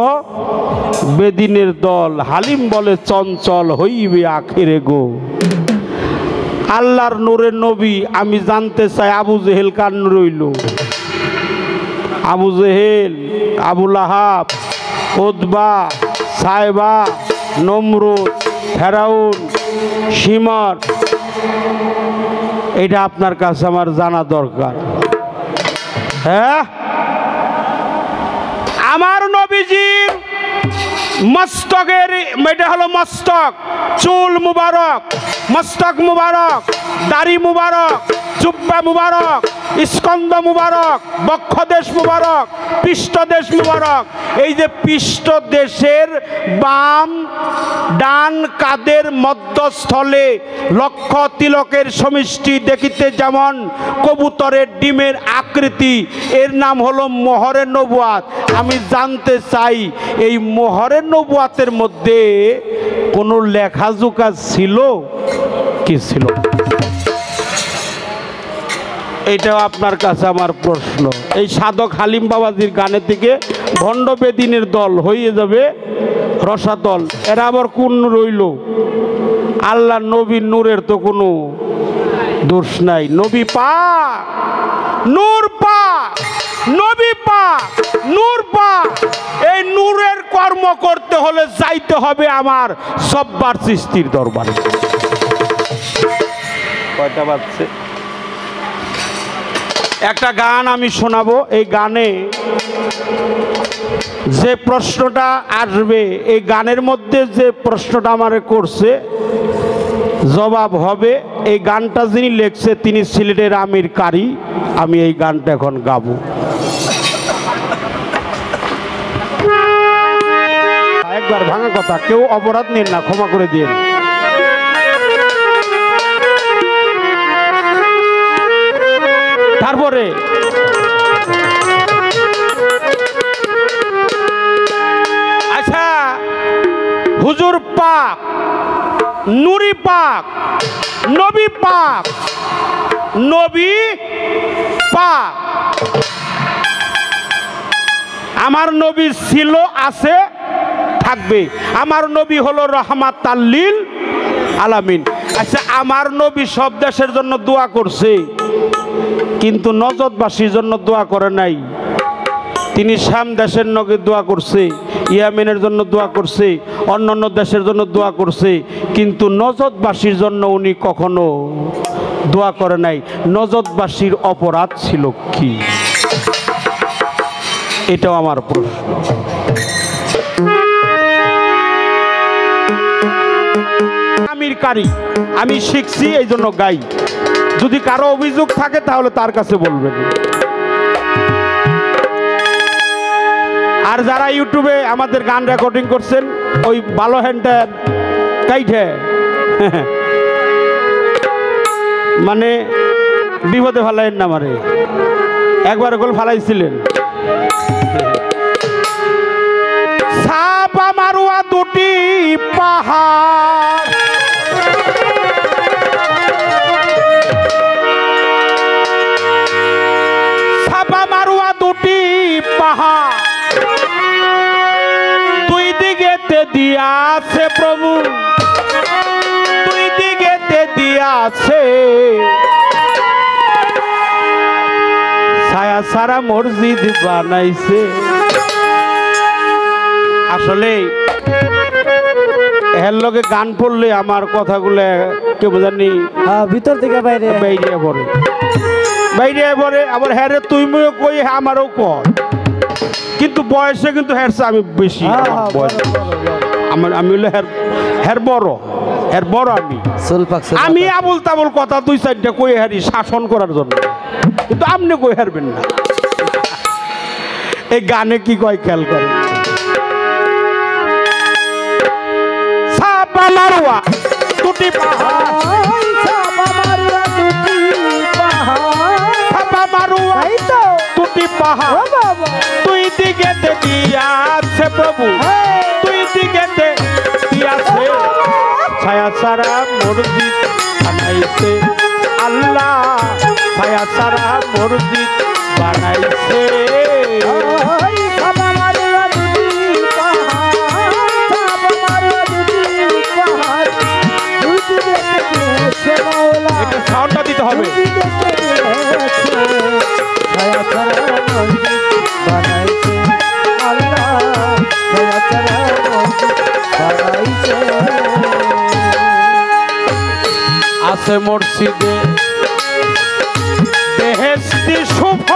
A: বেদিনের দল। হালিম বলে চঞ্চল হইবে আখেরে গো। আল্লাহর নূরের নবী। আমি জানতে চাই আবু জেহেল কার নূরে হইল? আবু জেহেল, আবু লাহাব, উতবা, সাইবা, নমরুদ, ফেরাউন, শিমর। এটা আপনার কাছে আমার জানা দরকার। হ্যাঁ, আমার নবীজির মস্তকের এটা হলো মস্তক, চুল মুবারক, মস্তক মুবারক, দাড়ি মুবারক, জুব্বা মুবারক, স্কন্দ মুবারক, বক্ষদেশ মুবারক, পৃষ্ঠদেশ মুবারক। এই যে পৃষ্ঠদেশের বাম ডান কাদের মধ্যস্থলে লক্ষ তিলকের সমষ্টি দেখিতে যেমন কবুতরের ডিমের আকৃতি, এর নাম হলো মোহরে নবুয়াত। আমি জানতে চাই এই মোহরে নবুয়াতের মধ্যে কোনো লেখাজোকা ছিল কি ছিল? এটাও আপনার কাছে আমার প্রশ্ন। এই সাধক হালিম বাবাজির গানের দিকে ভণ্ড বেদিনের দল হয়ে যাবে রসাতল। এরা আবার কোন রইল? আল্লাহ নবীর নূরের তো কোনো দোষ নাই। নবী পাক, নূর পাক, নবী পাক, নূর পাক। এই নূরের কর্ম করতে হলে যাইতে হবে আমার সব্বার সৃষ্টির দরবারে। কয়টা বাজছে? একটা গান আমি শোনাবো। এই গানে যে প্রশ্নটা আসবে, এই গানের মধ্যে যে প্রশ্নটা আমারে করছে জবাব হবে। এই গানটা যিনি লিখছে তিনি সিলেটের আমির কারি। আমি এই গানটা এখন গাবো। একবার ভাঙা কথা, কেউ অপরাধ নিন না, ক্ষমা করে দিন। তারপরে আচ্ছা, হুজুর পাক, নুরি পাক, নবী পাক, নবী পাক। আমার নবী ছিল, আছে, থাকবে। আমার নবী হলো রহমাতাল লিল আলামিন। আচ্ছা, আমার নবী সব দেশের জন্য দোয়া করছে, কিন্তু নজদবাসীর জন্য দোয়া করে নাই। তিনি শাম দেশের নগে দোয়া করছে, ইয়ামেনের জন্য দোয়া করছে, অন্যান্য দেশের জন্য দোয়া করছে, কিন্তু নজদবাসীর জন্য উনি কখনো দোয়া করে নাই। নজদবাসীর অপরাধ ছিল কি? এটাও আমার প্রশ্ন। আমির কারি, আমি শিখছি এই জন্য গাই। যদি কারো অভিযোগ থাকে তাহলে তার কাছে বলবেন। আর যারা ইউটিউবে আমাদের গান রেকর্ডিং করছেন, ওই ভালো হ্যান্ডটা কাইঠে মানে বিপদে ফালাইন না মারে। একবার গোল ফালাইছিলেন। সাপা মারুয়া দুটি পাহাড়, সাপা মারুয়া দুটি পাহাড়, দুই দিকেতে দিয়াছে প্রভু, দুই দিকেতে দিয়াছে। ছায়া সারা মসজিদ বানাইছে। আসলে এর লগে গান পড়লে আমার কথাগুলো কেউ জানি
D: ভিতর থেকে বাইরে
A: বাইরে পড়ে, বাইরে পড়ে। আবার হ্যারে তুইও কই, আমারও কর, কিন্তু বয়সে কিন্তু হ্যারছে আমি বেশি। আমি হলো হ্যার বড়, হ্যার বড়। আমি আবুল তাবুল কথা দুই চারটা কই হারি শাসন করার জন্য, কিন্তু আপনি কই হারবেন না। এই গানে কি কয় খেয়াল করে? সাপা মারুয়া দুটি পাহাড়, সাপা মারুয়া দুটি পাহাড়, দুই দিকেতে দিয়াছে প্রভু, দুই দিকেতে দিয়াছে। ছায়া সারা মসজিদ বানাইছে আল্লাহ, ছায়া সারা মসজিদ বানাইছে। এটা সাউন্ডটা দিতে হবে। আছে মসজিদে বেহেশতি শুভ,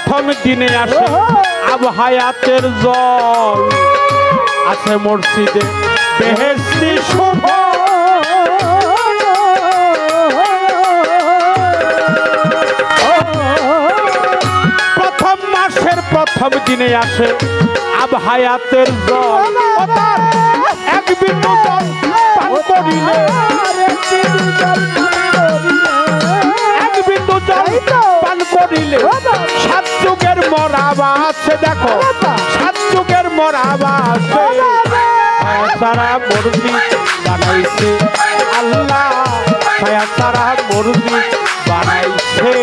A: প্রথম দিনে আসে আব হায়াতের জল আছে মসজিদে বেহেশতি শুভ প্রথম মাসের প্রথম দিনে আসে আব হায়াতের জল এক বিন্দু জল পান করিলে এক বিন্দু জল পান করিলে সাত যুগের মরাবা আছে দেখো সাত যুগের মরাবা আছে সারা মসজিদ বানাইছে আল্লাহ সারা মসজিদ বানাইছে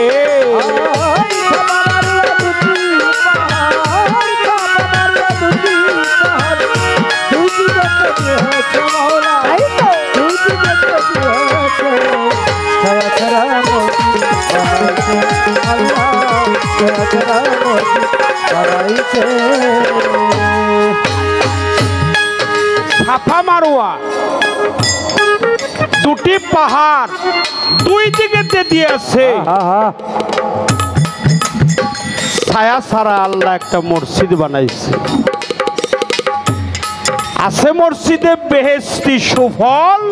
A: সাফা মারোয়া দুটি পাহাড় দুই দিকে দিয়েছে ছায়া ছাড়া আল্লাহ একটা মসজিদ বানাইছে আছে মসজিদে বেহেশতি সুফল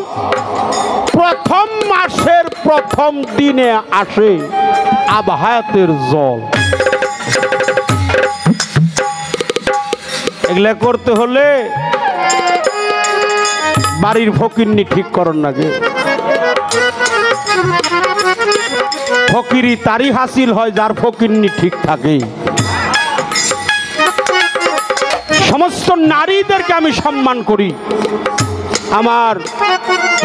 A: প্রথম মাসের প্রথম দিনে আসে আব হায়াতের জল এগুলা করতে হলে বাড়ির ফকিরনি ঠিক করন নাকি ফকিরি তারই হাসিল হয় যার ফকিরনি ঠিক থাকে সমস্ত নারীদেরকে আমি সম্মান করি আমার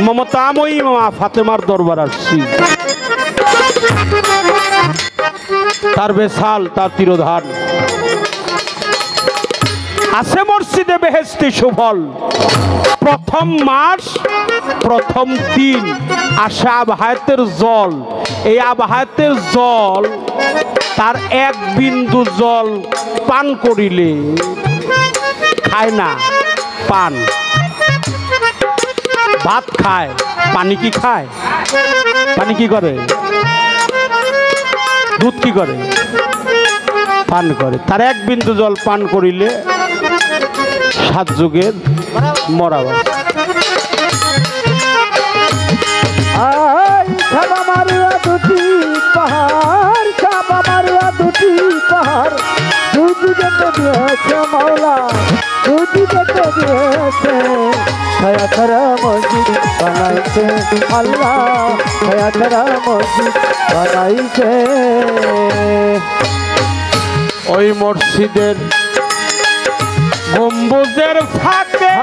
A: মমতাময়ী মা ফাতেমার দরবার আসছি তার বেসাল তার তিরোধান আছে মসজিদে বেহেশতি সুফল প্রথম মাস প্রথম দিন আসে আব হায়াতের জল এই আব হায়াতের জল তার এক বিন্দু জল পান করিলে খায় না পান ভাত খায় পানি কি খায় পানি কি করে দুধ কি করে পান করে তার এক বিন্দু জল পান করিলে সাত যুগের মরাবা
D: ছাপা মারুয়া দুটি পাহাড় ছাপা মারুয়া দুটি পাহাড় দুটি দেখতে দিয়েছে মাওলা দুটি দেখতে দিয়েছে ছায়া ছাড়া মসজিদ বানাইছে আল্লাহ ছায়া ছাড়া মসজিদ বানাইছে
A: ওই মসজিদের গম্বুজের ফাঁকে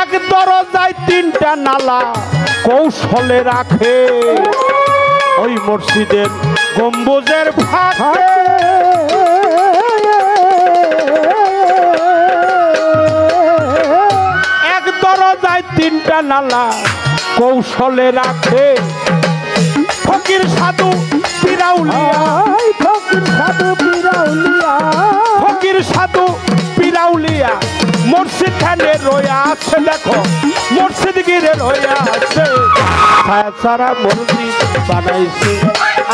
A: এক দরজায় তিনটা নালা কৌশলে রাখে ওই মসজিদের গম্বুজের ফাঁকে এক দরজায় তিনটা নালা কৌশলে রাখে ফকির সাধু পিরাউলিয়া
D: ফকির সাধু পিরাউলিয়া
A: ফকির সাধু পিরাউলিয়া মসজিদ খানে রয়া আছে দেখো মসজিদ গিরে রয়া আছে ছায়া সারা মসজিদ বানাইছে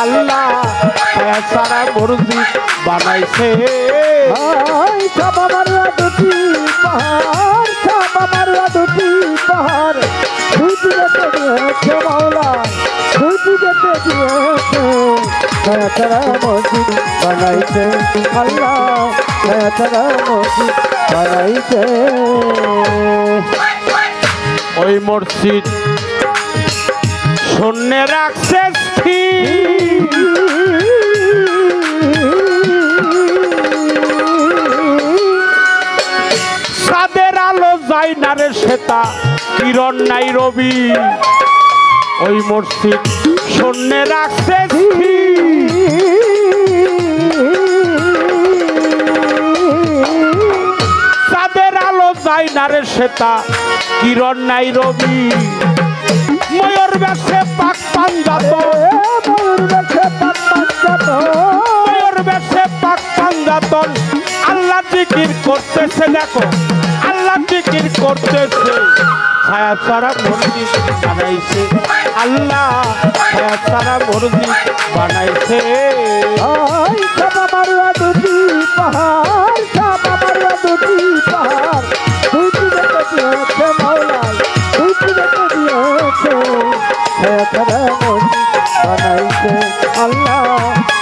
A: আল্লাহ ছায়া সারা মসজিদ বানাইছে
D: ছাপা মারুয়া দুটি পাহাড় ছাপা মারুয়া দুটি পাহাড় দুটি দেখতে দিয়েছে মাওলা দুটি দেখতে দিয়েছে ছায়া ছাড়া মসজিদ বানাইছে আল্লাহ ছায়া ছাড়া মসজিদ বানাইছে
A: ওই মসজিদ শূন্য রাখছে স্থির সাদের আলো যায় না রে শ্বেতা কিরণ নাই রবি ওই মসজিদ শূন্য রাখছে সাদের আলো যায় না রে শ্বেতা কিরণ নাই রবি ময়ূর বেশে পাক পাঞ্জাত
D: ময়ূর বেশে পাক পাঞ্জাত
A: ময়ূর বেশে পাক পাঞ্জাত আল্লাহ জিকির করতেছে দেখো আল্লাহ আল্লাহ জিকির করতেছে ছায়া ছাড়া মসজিদ বানাইছে আল্লাহ ছায়া ছাড়া মসজিদ বানাইছে
D: ওই চাপা মারুয়া দুটি পাহাড় চাপা মারুয়া দুটি পাহাড় দুটি দেখে দিয়েছে মাওলাই দুটি দেখে দিয়েছে ছায়া ছাড়া মসজিদ বানাইছে আল্লাহ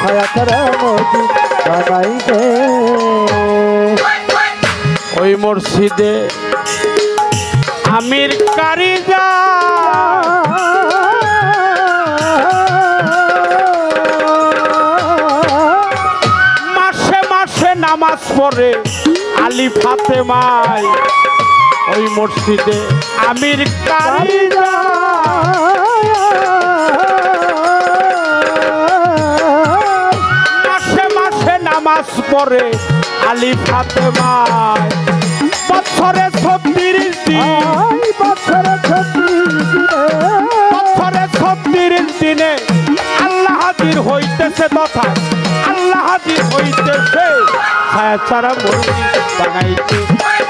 D: ছায়া ছাড়া মসজিদ বানাইছে
A: ওই মসজিদে আমির কারিজা মাসে মাসে নামাজ পড়ে আলী ফাতেমায় ওই মসজিদে আমির কারিজা মাসে মাসে নামাজ পড়ে আলী ফাতেমায় বছরে 36 দিন
D: বছরে 36
A: বছরে 36 দিনে আল্লাহ হাজির হইতেছে তথা আল্লাহ হাজির হইতেছে ছায়া ছাড়া মসজিদ বানাইছে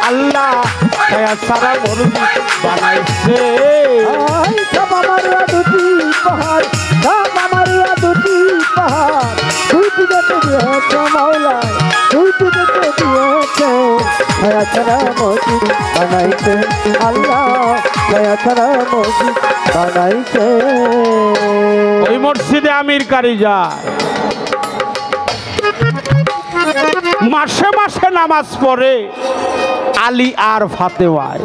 A: আল্লাহ ছায়া ছাড়া মসজিদ বানাইছে
D: ওই চাপা মারুয়া দুটি পাহাড় চাপা মারুয়া দুটি পাহাড় দুটি দেখে দিয়েছে মাওলাই দুটি দেখে দিয়েছে ছায়া ছাড়া মসজিদ বানাইছে আল্লাহ ছায়া ছাড়া মসজিদ বানাইছে
A: ওই মসজিদে আমির কারি যায় মাসে মাসে নামাজ পড়ে আলী আর ফাতেমায়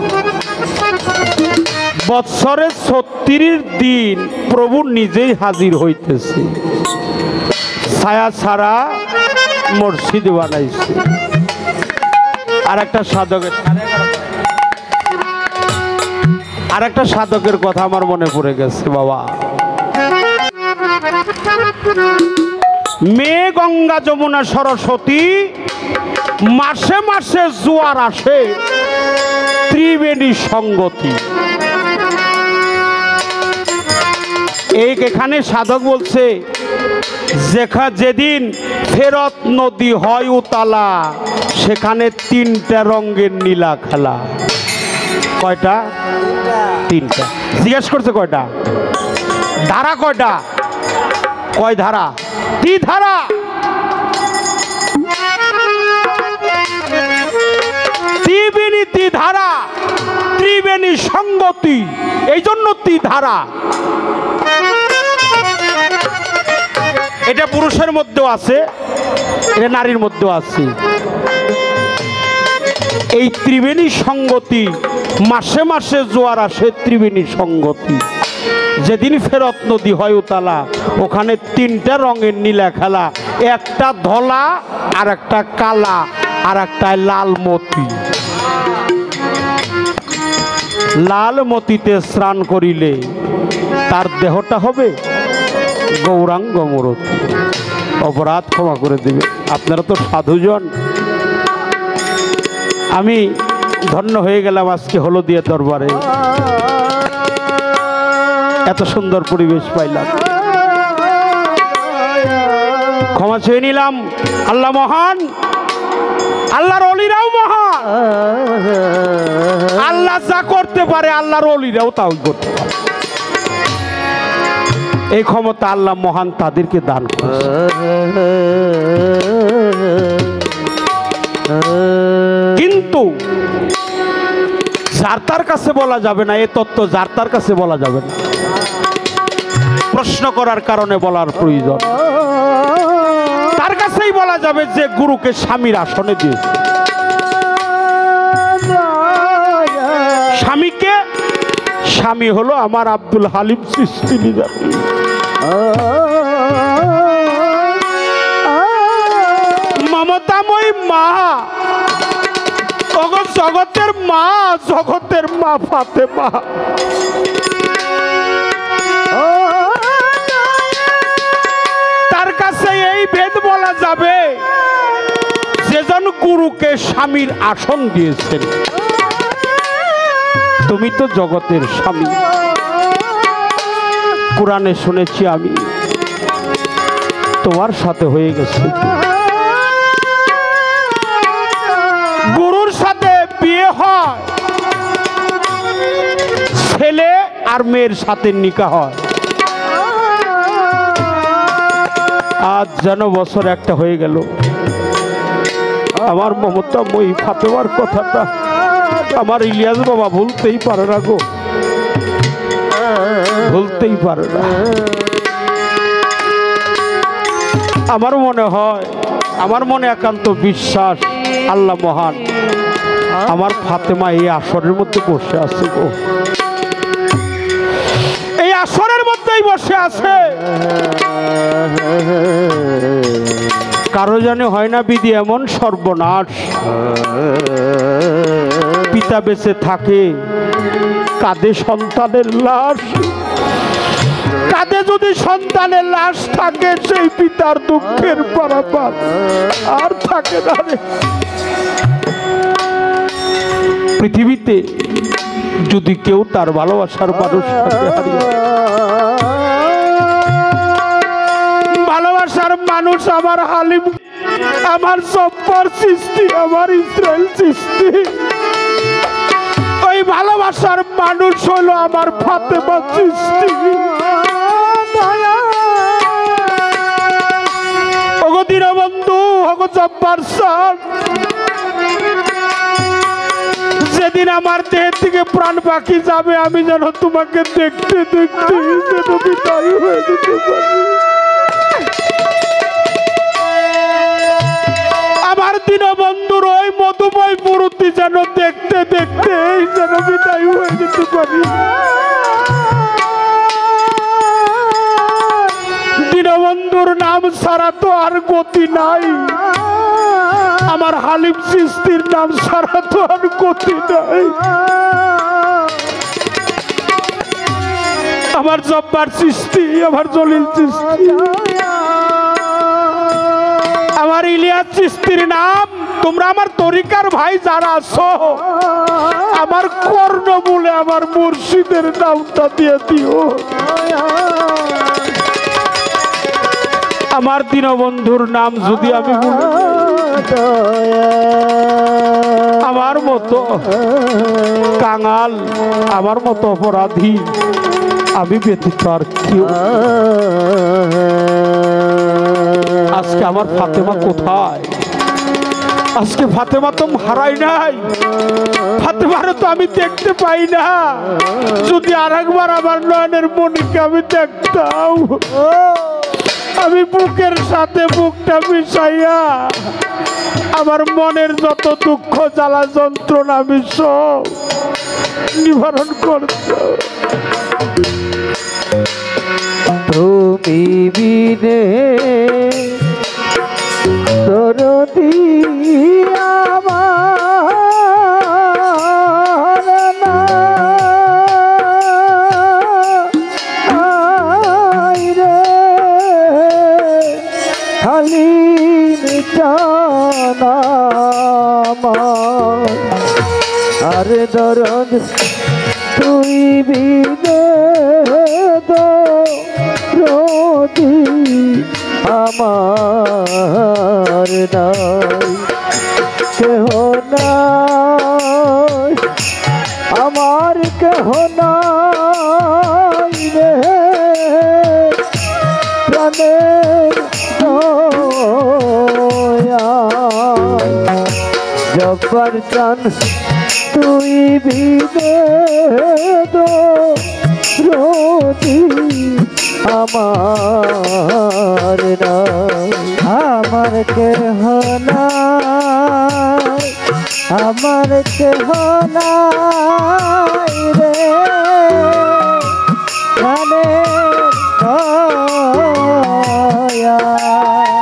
A: বৎসরে 36 দিন প্রভু নিজেই হাজির হইতেছে ছায়া ছাড়া মসজিদ বানাইছে আর একটা সাধকের কথা আমার মনে পড়ে গেছে বাবা মেয়ে গঙ্গা যমুনা সরস্বতী মাসে মাসে জোয়ার আসে ত্রিবেণী সঙ্গতি এখানে সাধক বলছে যেদিন ফেরত নদী হয় উতালা সেখানে 3টা রঙের নীলা খেলা কয়টা 3টা জিজ্ঞেস করছে কয়টা ধারা কয়টা কয় ধারা ধারা ত্রিবেণী ধারা ত্রিবেণী সঙ্গতি এই জন্য ধারা এটা পুরুষের মধ্যেও আছে এটা নারীর মধ্যেও আছে এই ত্রিবেণী সঙ্গতি মাসে মাসে জোয়ার আসে ত্রিবেণী সঙ্গতি যেদিন ফেরত নদী হয় উতালা ওখানে 3টা রঙের নীলা খেলা একটা ধলা আর একটা কালা আর একটা লাল মতি লাল মতিতে স্নান করিলে তার দেহটা হবে গৌরাঙ্গ মূরতি অপরাধ ক্ষমা করে দিবে আপনারা তো সাধুজন আমি ধন্য হয়ে গেলাম আজকে হলদিয়া দরবারে এত সুন্দর পরিবেশ পাইলাম ক্ষমা চেয়ে নিলাম আল্লাহ মহান আল্লাহর ওলিরাও মহান আল্লাহ যা করতে পারে আল্লাহর ওলিরাও তাও করতে পারে এই ক্ষমতা আল্লাহ মহান তাদেরকে দান করেছে কিন্তু যার তার কাছে বলা যাবে না এ তত্ত্ব যার তার কাছে বলা যাবে না প্রশ্ন করার কারণে বলার প্রয়োজন তার কাছেই বলা যাবে যে গুরুকে স্বামীর আসনে দিয়েছে স্বামীকে স্বামী হলো আমার আব্দুল হালিম চিশতি নিজামী মমতাময়ী মা জগতের মা ফাতেমা তার কাছে এই ভেদ বলা যাবে যেজন গুরুকে স্বামীর আসন দিয়েছেন তুমি তো জগতের স্বামী কোরআনে শুনেছি আমি তোমার সাথে হয়ে গেছে গুরুর সাথে বিয়ে হয় ছেলে আর মেয়ের সাথে নিকাহ হয়। আজ যেন বছর একটা হয়ে গেল, আমার মমতাময়ী ফাতেমার কথাটা আমার ইলিয়াস বাবা ভুলতেই পারে না গো, ভুলতেই পারে না। আমার মনে হয়, আমার মনে একান্ত বিশ্বাস আল্লাহ মহান, আমার ফাতেমা এই আসরের মধ্যে বসে আছে গো, এই আসরের মধ্যেই বসে আছে। কারো জানে হয় না বিধি এমন সর্বনাশ, পিতা বেঁচে থাকে কাঁদে সন্তানের লাশ, কাঁধে যদি সন্তানের লাশ থাকে সেই পিতার দুঃখের পারাপার আর থাকে না রে। পৃথিবীতে যদি কেউ তার ভালোবাসার মানুষটাকে হারিয়ে, ভালোবাসার মানুষ আমার হালিম, আমার জব্বার সৃষ্টি, আমার ইসরায়েল সৃষ্টি, ওই ভালোবাসার মানুষ হলো আমার ফাতেমা সৃষ্টি। ওগো দীনবন্ধু, ওগো জব্বার স্যার, যেদিন আমার দেহ থেকে প্রাণ বাকি যাবে আমি যেন তোমাকে দেখতে দেখতে যেন বিদায় হয়ে যেতে পারি। আমার দীনবন্ধুর ওই মধুময় মূর্তি যেন দেখতে দেখতে যেন বিদায় হয়ে যেতে পারি। দীনবন্ধুর নাম ছাড়া তো আর গতি নাই, আমার হালিম সৃষ্টির নাম ছাড়া তো আর গতি নাই, আমার জব্বার সৃষ্টি, আমার জলিল সৃষ্টি, আমার ইলিয়াস সৃষ্টির নাম। তোমরা আমার তরিকার ভাই যারা আছো, আমার কর্ণমূলে আমার মুর্শিদের নামটা দিয়ে দিও। আমার দীনবন্ধুর নাম যদি আমি ভুলে যাই, আমার মতো কাঙাল, আমার মতো অপরাধী আমি ব্যতীত আর কেউ। আজকে আমার ফাতেমা কোথায়? আজকে ফাতেমা তো হারাই নাই, ফাতেমারে তো আমি দেখতে পাই না। যদি আরেকবার আমার নয়নের মনিকে আমি দেখতাম, আমি বুকের সাথে বুকটা মিশাইয়া আমার মনের যত দুঃখ জ্বালা যন্ত্রণা আমি সব নিবারণ করতাম।
D: তুমি বিনে দরদি আমার নাই রে, খালি জানা আর দরদ তুই বিনে দরদি আমার নাই, কেহ নাই আমার, কেহ নাই রে প্রাণের দয়াল। জব্বার চান তুই বিনে দরদি আমার নাই, আমার কেহ নাই, আমার কেহ নাই রে প্রাণের দয়াল।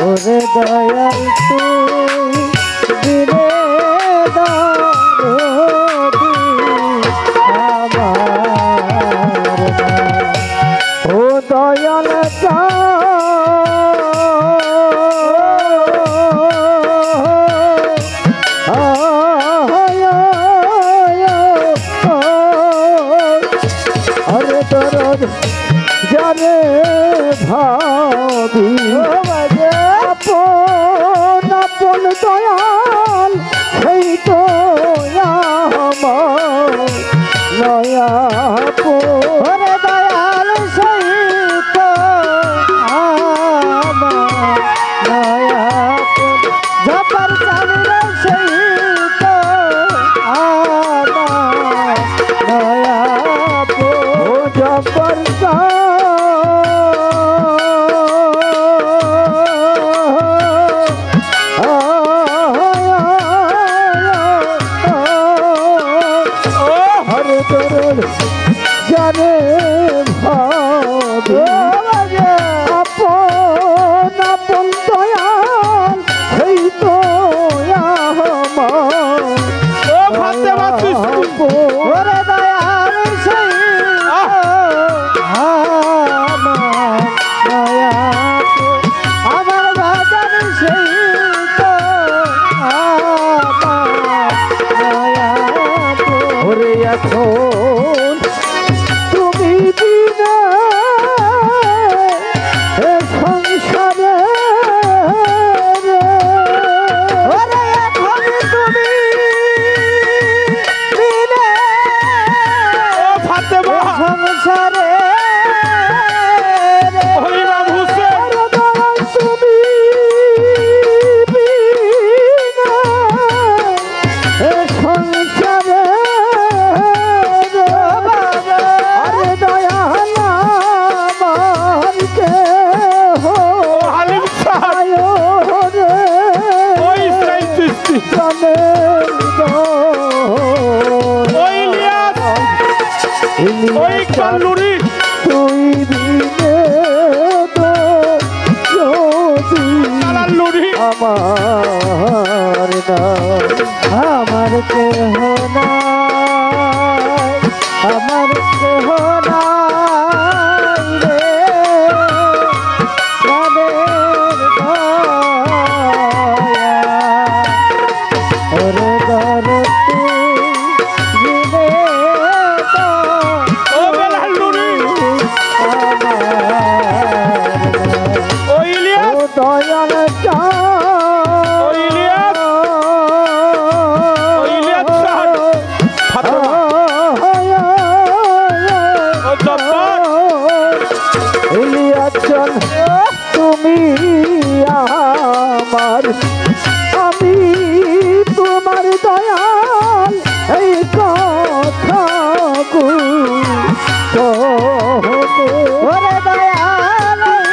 D: ওরে দয়াল তুই বিনে দরদি আমার নাই, ও দয়াল আরে দরদ জানে ভাবি আপন আপন দয়াল, সেই তো আমার দয়া ওরে দয়াল সহিত আমার দয়া জপর চাঁদের সহিত আমার দয়া ও জপর জানে ভাবে আপন আপন দয়াল এই তো আমার
A: ও ফাতেমা তুই
D: ওরে দয়াল সেই আমার দয়া আমার বাজার সেই তো আমার দয়া ওরে এখন তুমি বিনা এ সংসারে ওরে এখন তুমি বিনা
A: ও ফাতেমা
D: সংসারে
A: ও ইমাম হোসেন
D: তুমি বিনা এ সংসারে আরে দয়াল আমার কেহ
A: ও হালিম সাহেব ও ইসরাইল চিশতি ও ইলিয়াস ও ইকবাল নুরি
D: তুই দিনে তো যদি
A: জালাল নুরি
D: আমার না আমার কেহ নাই আমার কেহ নাই রে প্রাণের দয়া ওরে দরে তুই বিনে তো
A: ও বেলাল নুরি ও ইলিয়াস
D: দয়াল
A: ও ইলিয়াস ও ইলিয়াস সাহেব ফাতেমা ও জব্বার
D: ইলিয়াচল তুমি আমার আমি তোমার দয়াল এই কথা ওরে দয়াল এই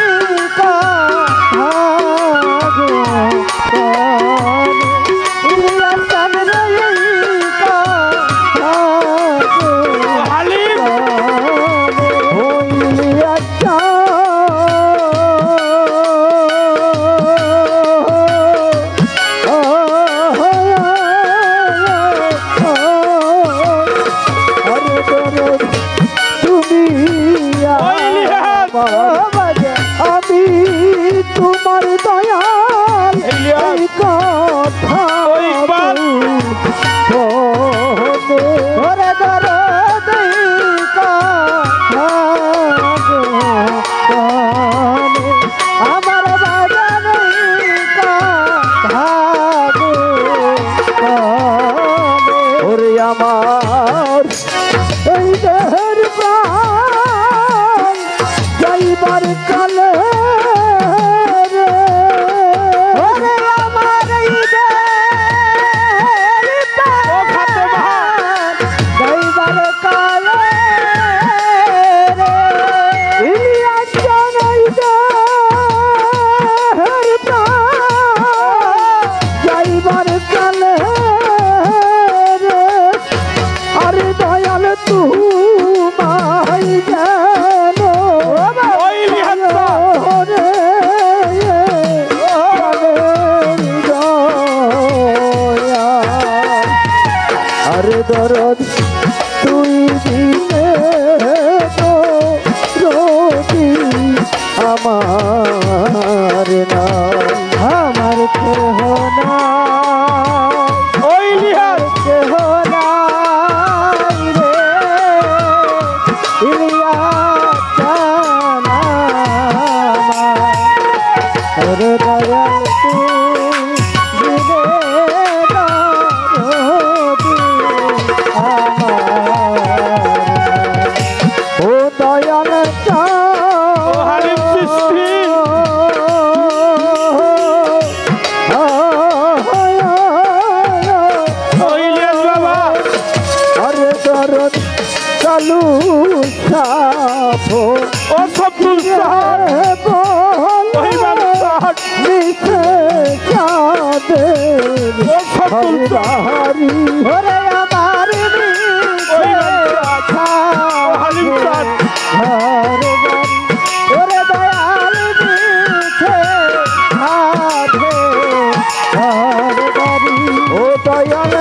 D: কথা ইলিয়াচল এই কথা
A: হালিম
D: আমি তোমার দয়াল
A: ইলিয়াস
D: এই কথা
A: ও ইকবাল
D: ওরে দরদ আমার বাজার ওরে আমার এই দেহের প্রাণ যাইবার কালে রে ওরে আমার এই দেহের
A: ও ফাতেমা
D: যাইবার কালে রে ইলিয়াস জানাই দেহের প্রাণ যাইবার কালে রে আরে দয়াল তুমাই যেন
A: ও ইলিয়াস
D: রে দয়া আরে দরদ তুই দিনে তো রোগী আমার না আমার কেহ না
A: ও ইলিয়াস
D: কেহ নাই রে ইলিয়াস জানা ওরে দয়াল তুই দিনে দরদি আমার চাঁদের
A: ও সতুল
D: বাহারি ওরে আমার
A: ওই হালিম চাঁদ
D: ঘর বাড়ি ওরে দয়াল মিছে হাতে ঘর বাড়ি ও দয়াল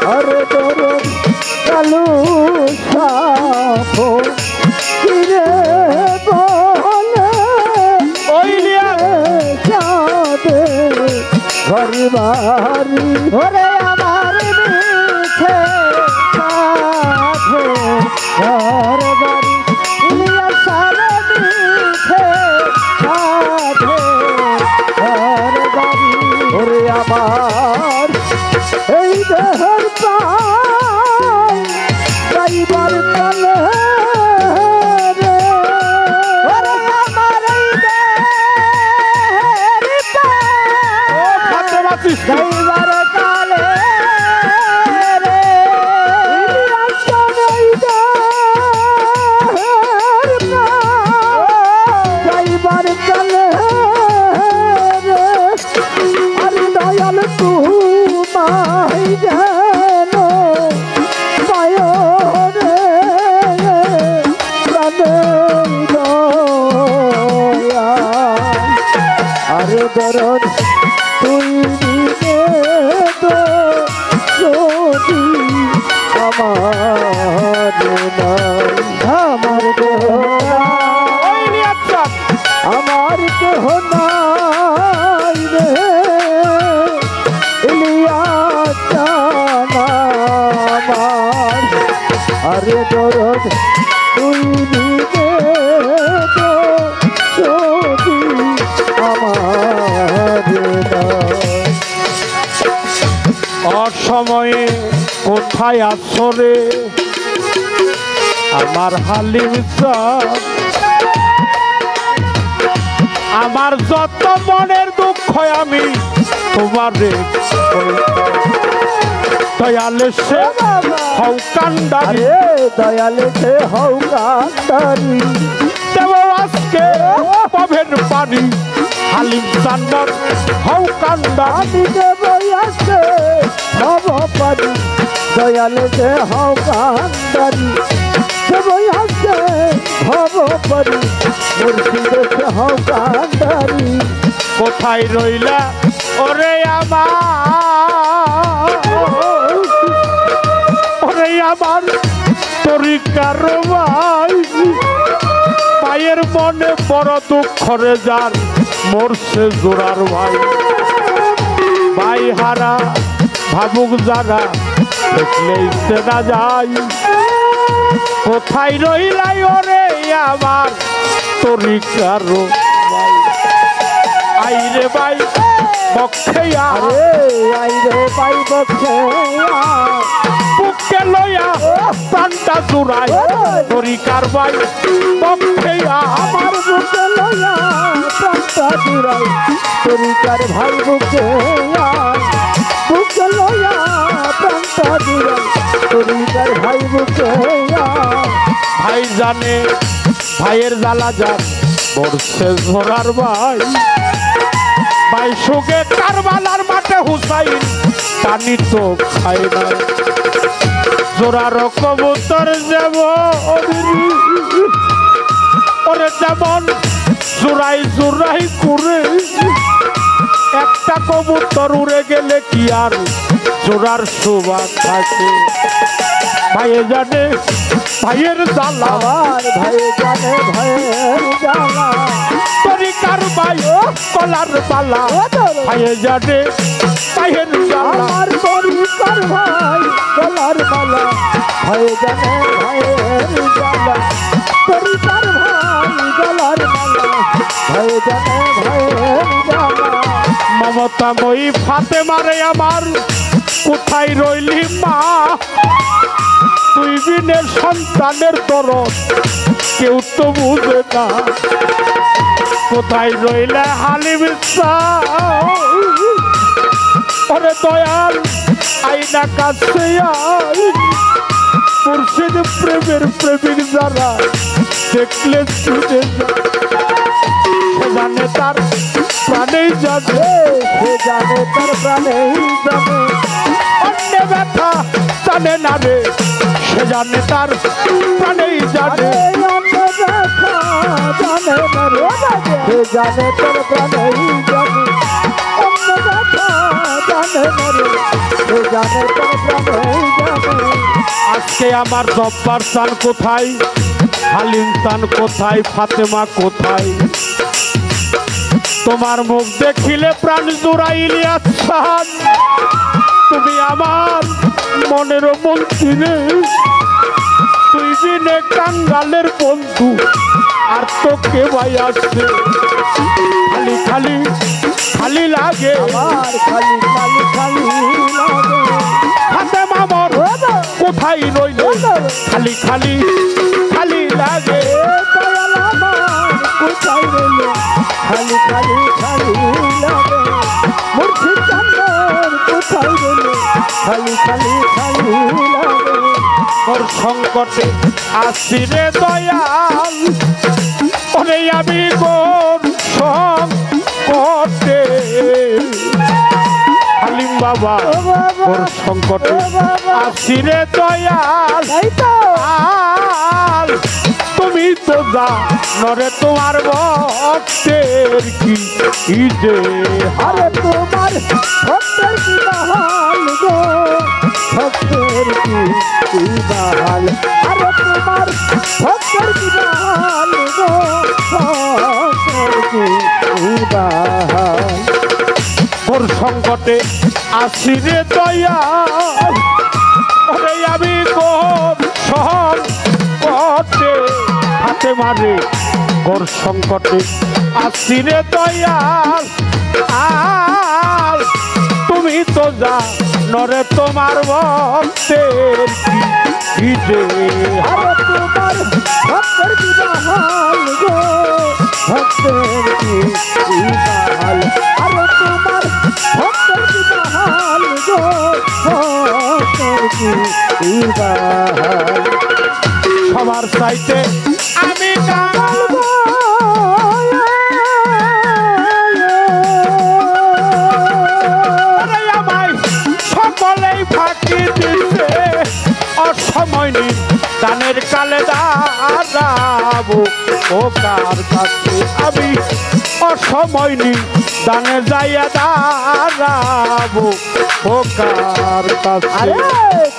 D: আরে তোর কালু সাফো কিরে বলে
A: ওই লিয়া
D: চাঁদে ঘর বাড়ি ওরে আমার মিছে সাথে ঘর বাড়ি ইলিয়া সারে মিছে সাথে ঘর বাড়ি ওরে আমার এই দেহের প্রাণ যাইবার কালে রে ওরে আমার এই দেহের
A: ও ফাতেমা চিশতি
D: যাইবার কালে রে এই দেহের প্রাণ যাইবার কালে রে আরে দয়াল তোমায় যেন পায় রে প্রাণের দয়াল। আরে দরদ তুই দিনে তো যদি আমার নাই আমার দেহ
A: ওই লিয়া চাঁদ
D: আমার কেহ নাই রে ইলিয়া জানা আমার আরে দরদ তুই দিনে তো যদি আমার নাই
A: অসময়ে কোথায় আসরে আমার হালিম চাঁদ আমার যত মনের দুঃখ আমি তোমার দয়ালে সে হও কান্ডারি
D: আরে দয়ালে সে হও কান্ডারি
A: দেব আজকে পভের পানি হালিম চান্দর হও কান্ডারি
D: আমি দেব আসে হব পারি দয়ালে সে হও কান্ডারি দেব আসে হব পারি মুর্শিদে সে হও কান্ডারি
A: কোথায় রইলা ওরে আমার ওরে আমার তরিকার ভাই পায়ের মনে বড় দুঃখ রে যার মরছে জোড়ার ভাই ভাই হারা ভাবুক যারা দেখলেই চেনা যায় কোথায় রইলাই ওরে আমার তরিকার ভাই আইরে ভাই পক্ষে
D: আরে আইরে পাই বক্ষে
A: বুকে লইয়া প্রাণটা জুড়াই তরিকার ভাই পক্ষে
D: আমার বুকে লয়া প্রাণটা জুড়াই তরিকার ভাই বুকে বুকে লয়া প্রাণটা জুড়াই তরিকার ভাই বুকে
A: ভাই জানে ভাইয়ের জ্বালা যান মরছে ঝোরার ভাই ভাই সুগে কারবালার মাঠে হুসাইন টানি তো খাই না জোরার কবুতর যাব ওরে যেমন জোড়াই জোড়াই করে একটা কবুতর উড়ে গেলে কি আর জোড়ার শোভা থাকে ভাইয়ে জানে ভাইয়ের জ্বালা
D: আমার ভাই জানে ভাইয়ের জ্বালা
A: তরিকার ভাই কলার পালা ভাইয়ে জানে ভাইয়ের জ্বালা
D: আমার তরিকার ভাই গলার মালা ভাই জানে ভাইয়ের জ্বালা তরিকার ভাই গলার মালা ভাই জানে ভাইয়ের জ্বালা
A: মমতাময়ী ফাতেমারে আমার কোথায় রইলি মা তুই বিনে সন্তানের দরদ কেউ তো বুঝে না কোথায় রইলে হালিম ওরে দয়াল আইনা কাছে মুর্শিদ প্রেমের প্রেমিক যারা দেখলে ছুটে যায় সে জানে তার প্রাণেই যাবে
D: সে জানে তার প্রাণেই যাবে
A: অন্য ব্যথা জানে না রে সে জানে তার প্রাণেই যাবে
D: অন্য ব্যথা জানে না রে সে জানে তার প্রাণেই যাবে অন্য ব্যথা জানে না রে সে জানে তার প্রাণেই যাবে
A: আজকে আমার জব্বার চান কোথায় হালিম চান কোথায় ফাতেমা কোথায় তোমার মুখ দেখিলে প্রাণ জুড়াইলি আচ্ছা তুমি আমার মনের মন্ত্রী রে তুই বিনে কাঙ্গালের বন্ধু আর তো কে ভাই আসছে খালি খালি খালি লাগে
D: আমার খালি খালি খালি লাগে
A: ফাতেমা মর কোথায় রইল খালি খালি খালি লাগে
D: দয়াল আমার কোথায় রইল খালি খালি খালি লাগে মুর্শিদ চন্দন কোথায় রইল খালি খালি খালি লাগে
A: তোর সংকটে আসি রে দয়াল ওরে আমি তোর সংকটে হালিম বাবা তোর সংকটে আসি রে দয়াল
D: তাই তো
A: আল তুমি তো যা নরে তোমার ভক্তের কি যে
D: আরে তোমার ভক্তের কি বাহাল গো ভক্তের কি বাহাল আরে তোমার ভক্তের কি বাহাল গো ভক্তের কি বাহাল
A: তোর সংকটে আসি রে দয়াল ওরে আমি তোর সংকটে হাতে মারে তোর সংকটে আসি রে দয়াল আল তুমি তো যা নরে তোমার ভক্তের কি যে
D: আরে তোমার ভক্তের কি বাহাল গো ভক্তের কি বাহাল আরে তোমার ভক্তের কি বাহাল গো ভক্তের কি বাহাল
A: সবার চাইতে আমি কাঙাল ওরে আমায় সকলেই ফাঁকি দিতে অসময় নি দানের কালে দাঁড়াবো ও কার কাছে আমি অসময় নি দানে যাইয়া দাঁড়াবো ও কার কাছে
D: আরে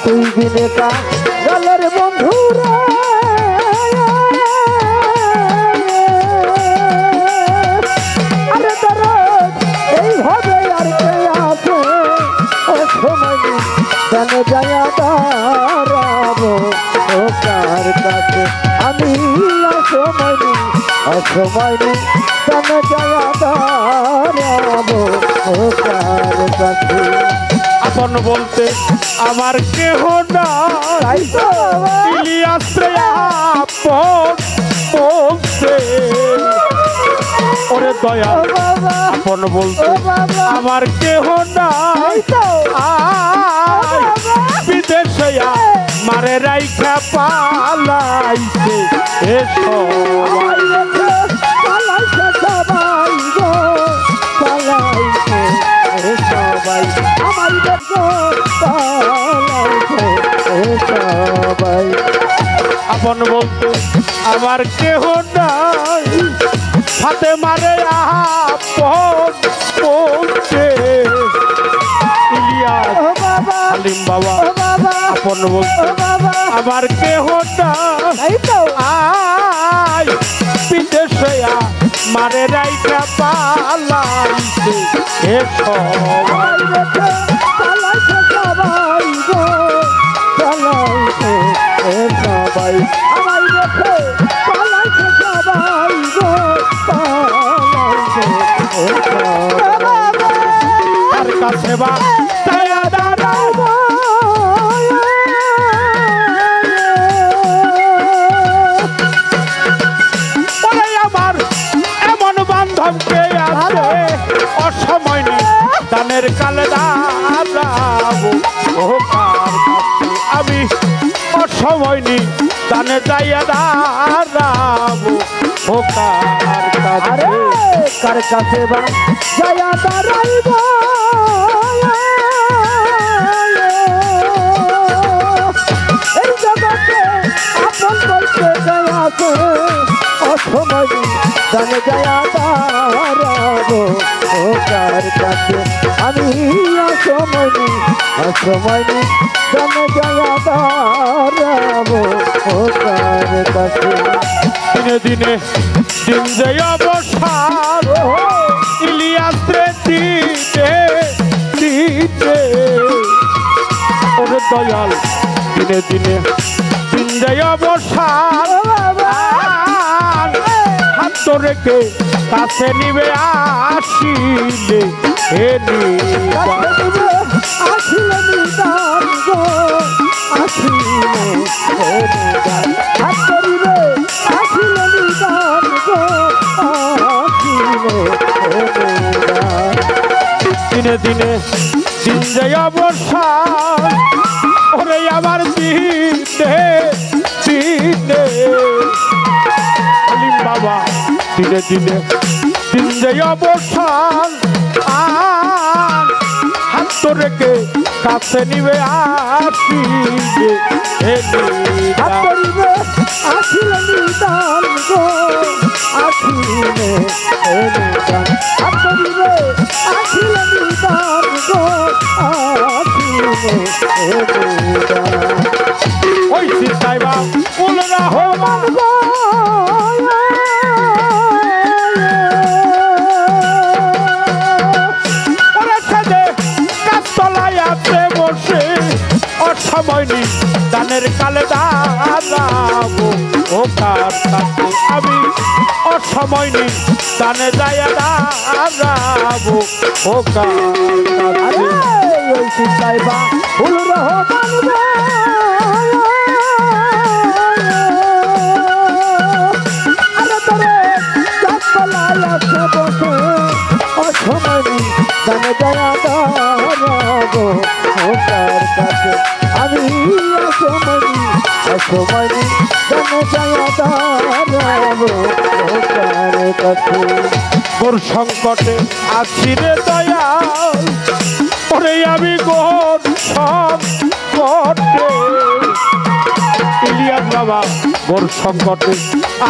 D: তুই বিনে কাঙ্গালের বন্ধু রে আরে দরদ এইভাবে আর কে আছে ও সময় জানে যায়া দাঁড়াবো ও কার কাছে আমি অসময় জানে যায়া দাঁড়াবো ও কার কাছে
A: আপন বলতে আমার কেহ নাই
D: তাই তো
A: ইলিয়াসরে আপন বলতে ওরে দয়া আপন বলতে আমার কেহ নাই আয় বিদেশে মারে রাইখা পালাইছে এসো
D: পালাইছে সবাই গো পালাইছে সবাই আমার দেখো পালাইছে সবাই
A: আপন বলতে আমার কেহ নাই হাতে মারে আপন বলতে ইলিয়াস
D: ও বাবা
A: হালিম বাবা
D: ও বাবা
A: আপন বলতে
D: ও বাবা
A: আমার কেহ নাই
D: তাই তো
A: আয় বিদেশে মারে রাইখা পালাইছে এ সবাই
D: আমার দেখো পালাইছে সবাই গো পালাইছে সবাই আমার দেখো পালাইছে সবাই গো পালাইছে সবাই
A: আর কাছে বা দয়া দাঁড়াবো ওরে আমার এমন বান্ধব কে আছে অসময় নেই দানের কালে দাঁড়াবো ও কার কাছে আমি অসময় নি দানে যাইয়া দাঁড়াবো ও কার
D: আরে
A: কাছে
D: কার কাছে বা জয়া দাঁড়াইব এই জগতে আপন বলতে জয়াছে অসময় জানে জয়া দাঁড়াবো ও কার কাছে আমি অসময় জানে জয়া দাঁড়াবো ও কার কাছে
A: দিনে দিনে দিন যে অবসান ইলিয়াস রে দিতে দিতে ওরে দয়াল দিনে দিনে দিন যে অবসান হাত রেখে কাছে নিবে আসিলে হে নিবা
D: আসিলে নিদান গো আসিলে হাত করিবে আসিলে নিদান গো আসিলে
A: দিনে দিনে দিন যে অবসান ওরে আমার দিনে দিনে আলিম বাবা দিনে দিনে দিন যে অবসান হাত রেখে কাছে নিবে আসিবে
D: হাত করিবে আসিলে নিদান গো আসিলে হাত করিবে আসিলে নিদান গো আসিলে
A: ওই চিন্তায় বা উলরা হবা বসে অসময় নি দানের কালে দাঁড়াবো ও কার কাছে আমি অসময় নি দানে যায় দাঁড়াবো ও কার কাছে
D: ওই চিন্তায় বা ফুল রহমান আরে তোরে চাপলায় আছে বসে অসময় নি দানে যায় দাঁড়াবো ও কার কাছে আমি অসময় নি দানে যায় দাঁড়াবো ও কার কাছে
A: তোর সংকটে আছি রে দয়াল ওরে আমি গোর সংকটে ইলিয়াস বাবা গোর সংকটে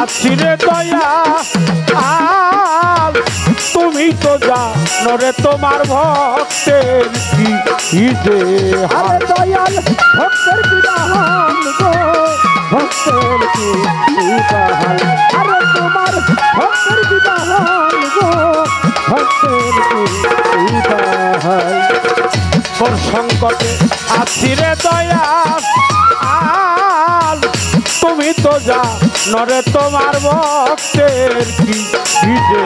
A: আছি রে দয়াল তুমি তো জানো রে তোমার ভক্তের কি যে
D: আরে দয়াল ভক্তের বিধান গো ভক্তের কি বিধান আরে তোমার ভক্তের বিধান গো ভক্তের কি বিধান
A: তোর সংকটে আছি রে দয়াল তুমি তো জানো রে তোমার ভক্তের কি যে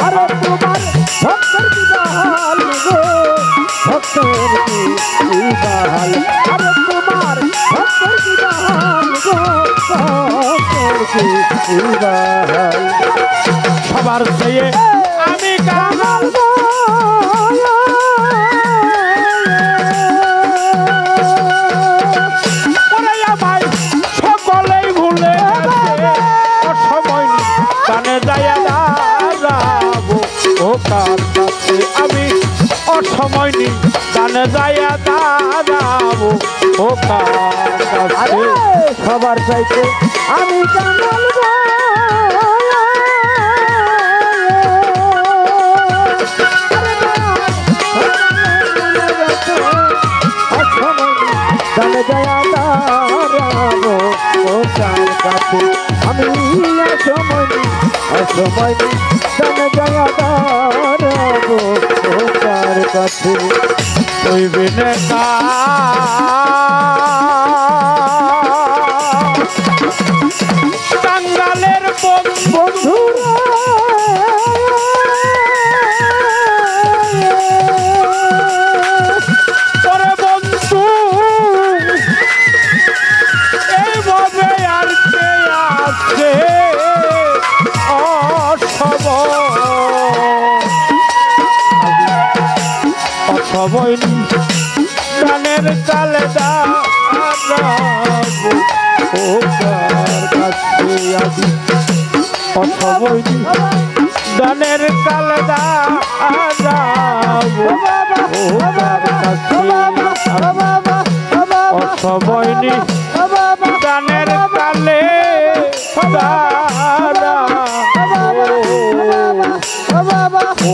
D: আরে তোমার ভক্তের বিধান গো ভক্তের কি বিধান আরে তোমার ভক্তের বিধান গো ভক্তের কি বিধান
A: সবার চেয়ে আমি কাঙাল সকলেই ভুলে সময় কানে যাইয়া দাঁড়াবো ও কার কাছে আমি অসময় নি কানে যাইয়া দাঁড়াবো ও কার কাছে
D: সবার চাইতে আমি কাঙাল জানে জয়া দাঁড়াবো ও কার কাছে আমি অসময় জানে জয়া দাঁড়াবো ও কার কাছে
A: ওই বিনে কাঙ্গালের
D: বন্ধুরা
A: পরে বন্ধু এইভাবে আর কে আছে অসবই গানের কালে দা দাঁড়াবো ও কার কাছে আজি অসময় দানের কাল দাঁড়াবো ও কার কাছে অসময় দানের কালে দাঁড়াবো ও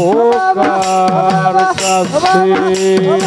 A: কার কাছে